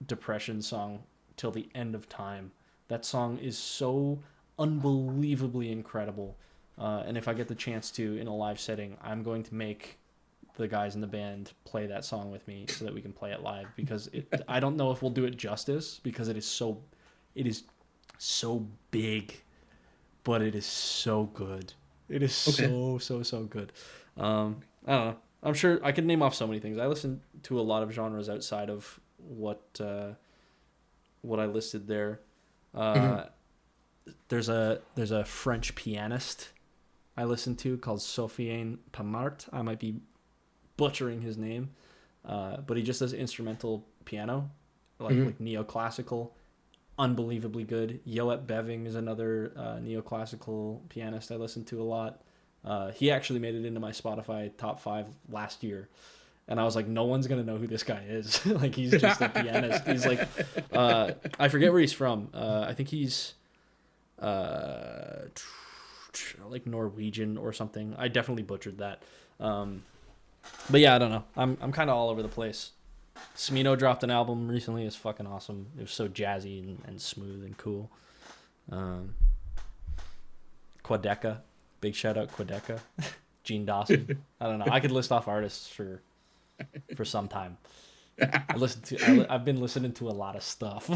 depression song till the end of time. That song is so unbelievably incredible. And if I get the chance to in a live setting, I'm going to make the guys in the band play that song with me so that we can play it live, because I don't know if we'll do it justice, because it is so big, but it is so good. It is so good. I don't know. I'm sure I could name off so many things. I listen to a lot of genres outside of what I listed there. There's a French pianist I listen to called Sofiane Pamart. I might be butchering his name, but he just does instrumental piano, like neoclassical, unbelievably good. Yoet Beving is another neoclassical pianist I listen to a lot. He actually made it into my Spotify top 5 last year, and I was like, no one's gonna know who this guy is. Like, he's just a pianist. He's like, I forget where he's from. I think he's like Norwegian or something. I definitely butchered that. But yeah, I don't know. I'm kind of all over the place. Smino dropped an album recently. It's fucking awesome. It was so jazzy and smooth and cool. Quadeca. Big shout out Quadeca. Gene Dawson. I don't know. I could list off artists for some time. I've been listening to a lot of stuff.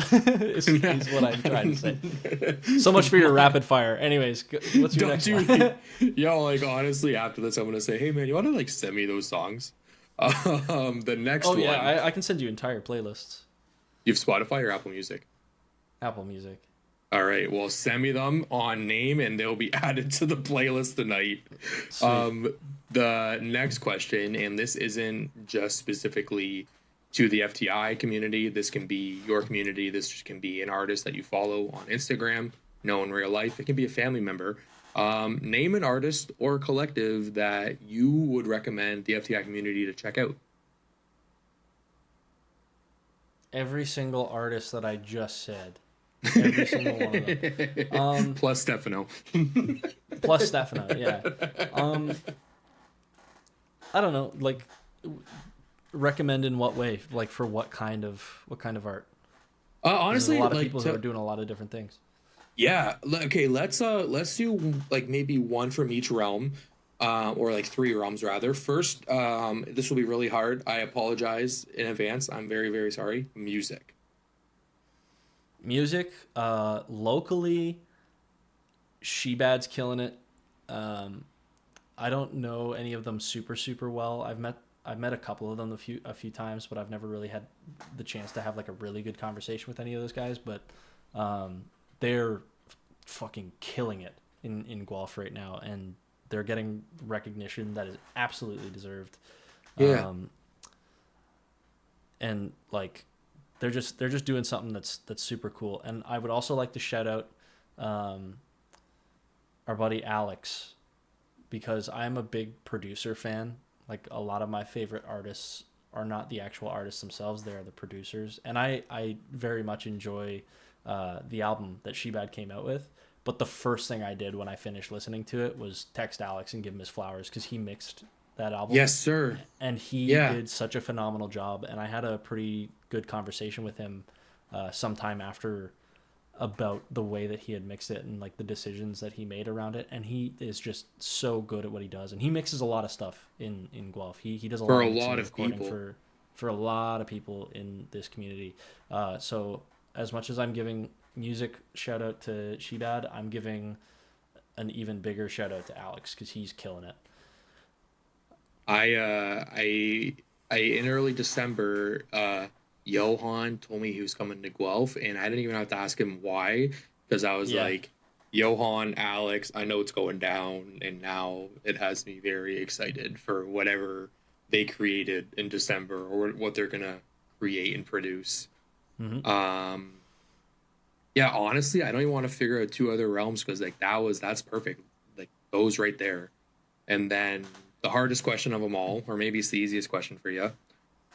is what I'm trying to say. So much for your rapid fire. Anyways, what's your next one? Yo, like, honestly, after this, I'm gonna say, hey man, you want to like send me those songs? The next one. Oh yeah, I can send you entire playlists. You have Spotify or Apple Music? Apple Music. All right, well, send me them on name, and they'll be added to the playlist tonight. Sweet. The next question, and this isn't just specifically to the FTI community. This can be your community. This just can be an artist that you follow on Instagram, know in real life. It can be a family member. Name an artist or collective that you would recommend the FTI community to check out. Every single artist that I just said. Every single one of them. Plus Stefano. Plus Stefano, yeah. I don't know, like, recommend in what way? Like, for what kind of art? Honestly, there's a lot of like, people who are doing a lot of different things. Yeah. Okay. Let's do like maybe one from each realm, or like 3 realms rather. First, this will be really hard. I apologize in advance. I'm very, very sorry. Music. Locally, Shebad's killing it. I don't know any of them super well. I've met a couple of them a few times, but I've never really had the chance to have like a really good conversation with any of those guys. But they're fucking killing it in Guelph right now, and they're getting recognition that is absolutely deserved. Yeah. And like, they're just doing something that's super cool. And I would also like to shout out our buddy Alex, because I'm a big producer fan. Like, a lot of my favorite artists are not the actual artists themselves, they are the producers. And I very much enjoy the album that Shebad came out with. But the first thing I did when I finished listening to it was text Alex and give him his flowers, because he mixed that album. Yes, sir. And he did such a phenomenal job. And I had a pretty good conversation with him sometime after about the way that he had mixed it and like the decisions that he made around it. And he is just so good at what he does. And he mixes a lot of stuff in Guelph. He does a lot of recording for a lot of people in this community. So as much as I'm giving music shout out to Shebad, I'm giving an even bigger shout out to Alex, because he's killing it. I in early December, Johan told me he was coming to Guelph, and I didn't even have to ask him why, because I was like, Johan, Alex, I know it's going down, and now it has me very excited for whatever they created in December, or what they're gonna create and produce. Mm-hmm. Yeah, honestly, I don't even want to figure out 2 other realms, because like that's perfect, like those right there. And then the hardest question of them all, or maybe it's the easiest question for you,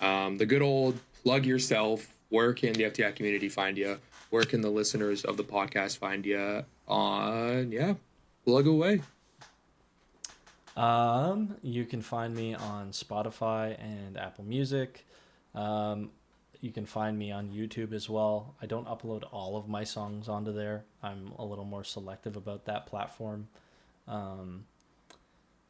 the good old plug yourself. Where can the FTI community find you? Where can the listeners of the podcast find you? Plug away. You can find me on Spotify and Apple Music. you can find me on YouTube as well. I don't upload all of my songs onto there. I'm a little more selective about that platform. I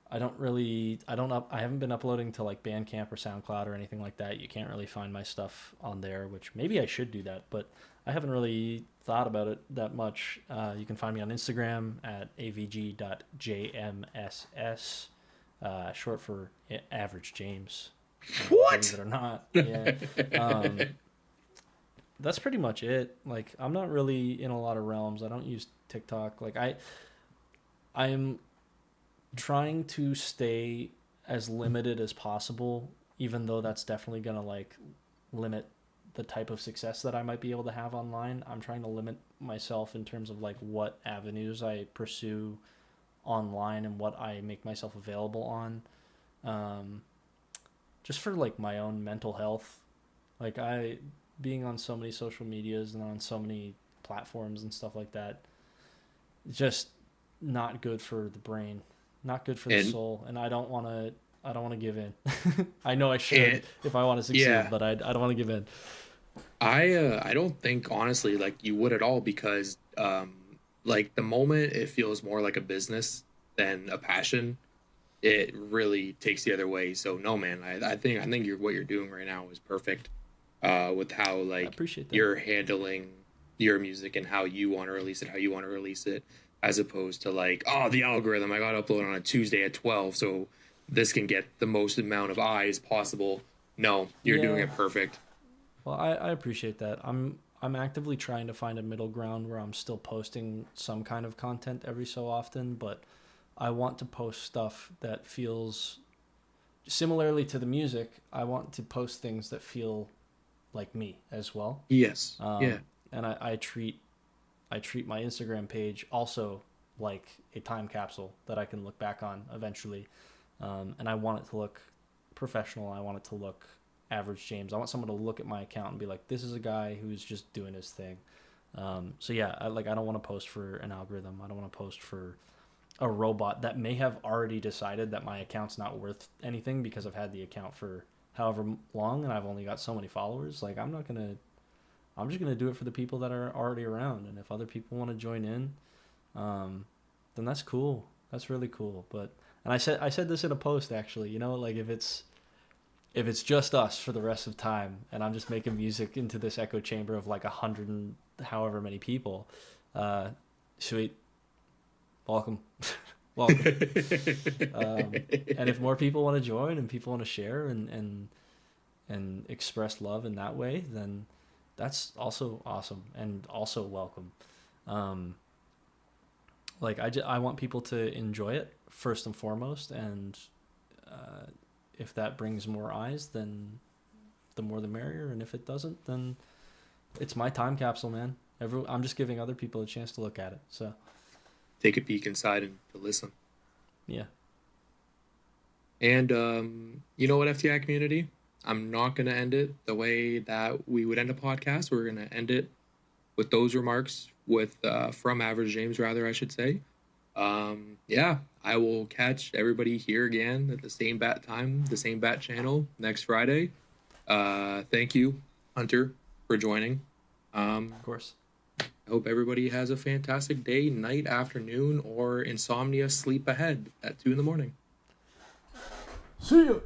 haven't been uploading to like Bandcamp or SoundCloud or anything like that. You can't really find my stuff on there, which maybe I should do that, but I haven't really thought about it that much. You can find me on Instagram at avg.jmss, short for Average James. What? Believe it or not. Yeah. That's pretty much it. Like, I'm not really in a lot of realms. I don't use TikTok. Like, I'm trying to stay as limited as possible, even though that's definitely going to like limit the type of success that I might be able to have online. I'm trying to limit myself in terms of like what avenues I pursue online and what I make myself available on. Just for like my own mental health. Like, being on so many social medias and on so many platforms and stuff like that, just not good for the brain, not good for the soul, and I don't want to give in. I know I should if I want to succeed, but I don't want to give in. I don't think honestly like you would at all, because like the moment it feels more like a business than a passion, it really takes the other way. So no, man, I think what you're doing right now is perfect. With how like you're handling your music and how you want to release it, as opposed to like, oh, the algorithm, I got to upload on a Tuesday at 12 so this can get the most amount of eyes possible. No, you're doing it perfect. Well, I appreciate that. I'm actively trying to find a middle ground where I'm still posting some kind of content every so often, but I want to post stuff that feels similarly to the music. I want to post things that feel like me as well. Yes. Yeah. And I treat my Instagram page also like a time capsule that I can look back on eventually. And I want it to look professional. I want it to look Average James. I want someone to look at my account and be like, this is a guy who's just doing his thing. So yeah, I don't want to post for an algorithm. I don't want to post for a robot that may have already decided that my account's not worth anything because I've had the account for however long and I've only got so many followers. Like, I'm just gonna do it for the people that are already around, and if other people want to join in, then that's cool. That's really cool. And I said this in a post actually, you know, like if it's just us for the rest of time and I'm just making music into this echo chamber of like 100 and however many people, sweet, welcome. Welcome. And if more people want to join and people want to share and express love in that way, then that's also awesome and also welcome. Like I want people to enjoy it first and foremost, and if that brings more eyes, then the more the merrier, and if it doesn't, then it's my time capsule, man. I'm just giving other people a chance to look at it. So take a peek inside and to listen. Yeah. And you know what, FTI community? I'm not going to end it the way that we would end a podcast. We're going to end it with those remarks from Average James, rather, I should say. Yeah, I will catch everybody here again at the same bat time, the same bat channel next Friday. Thank you, Hunter, for joining. Of course. I hope everybody has a fantastic day, night, afternoon, or insomnia sleep ahead at 2 a.m. See ya.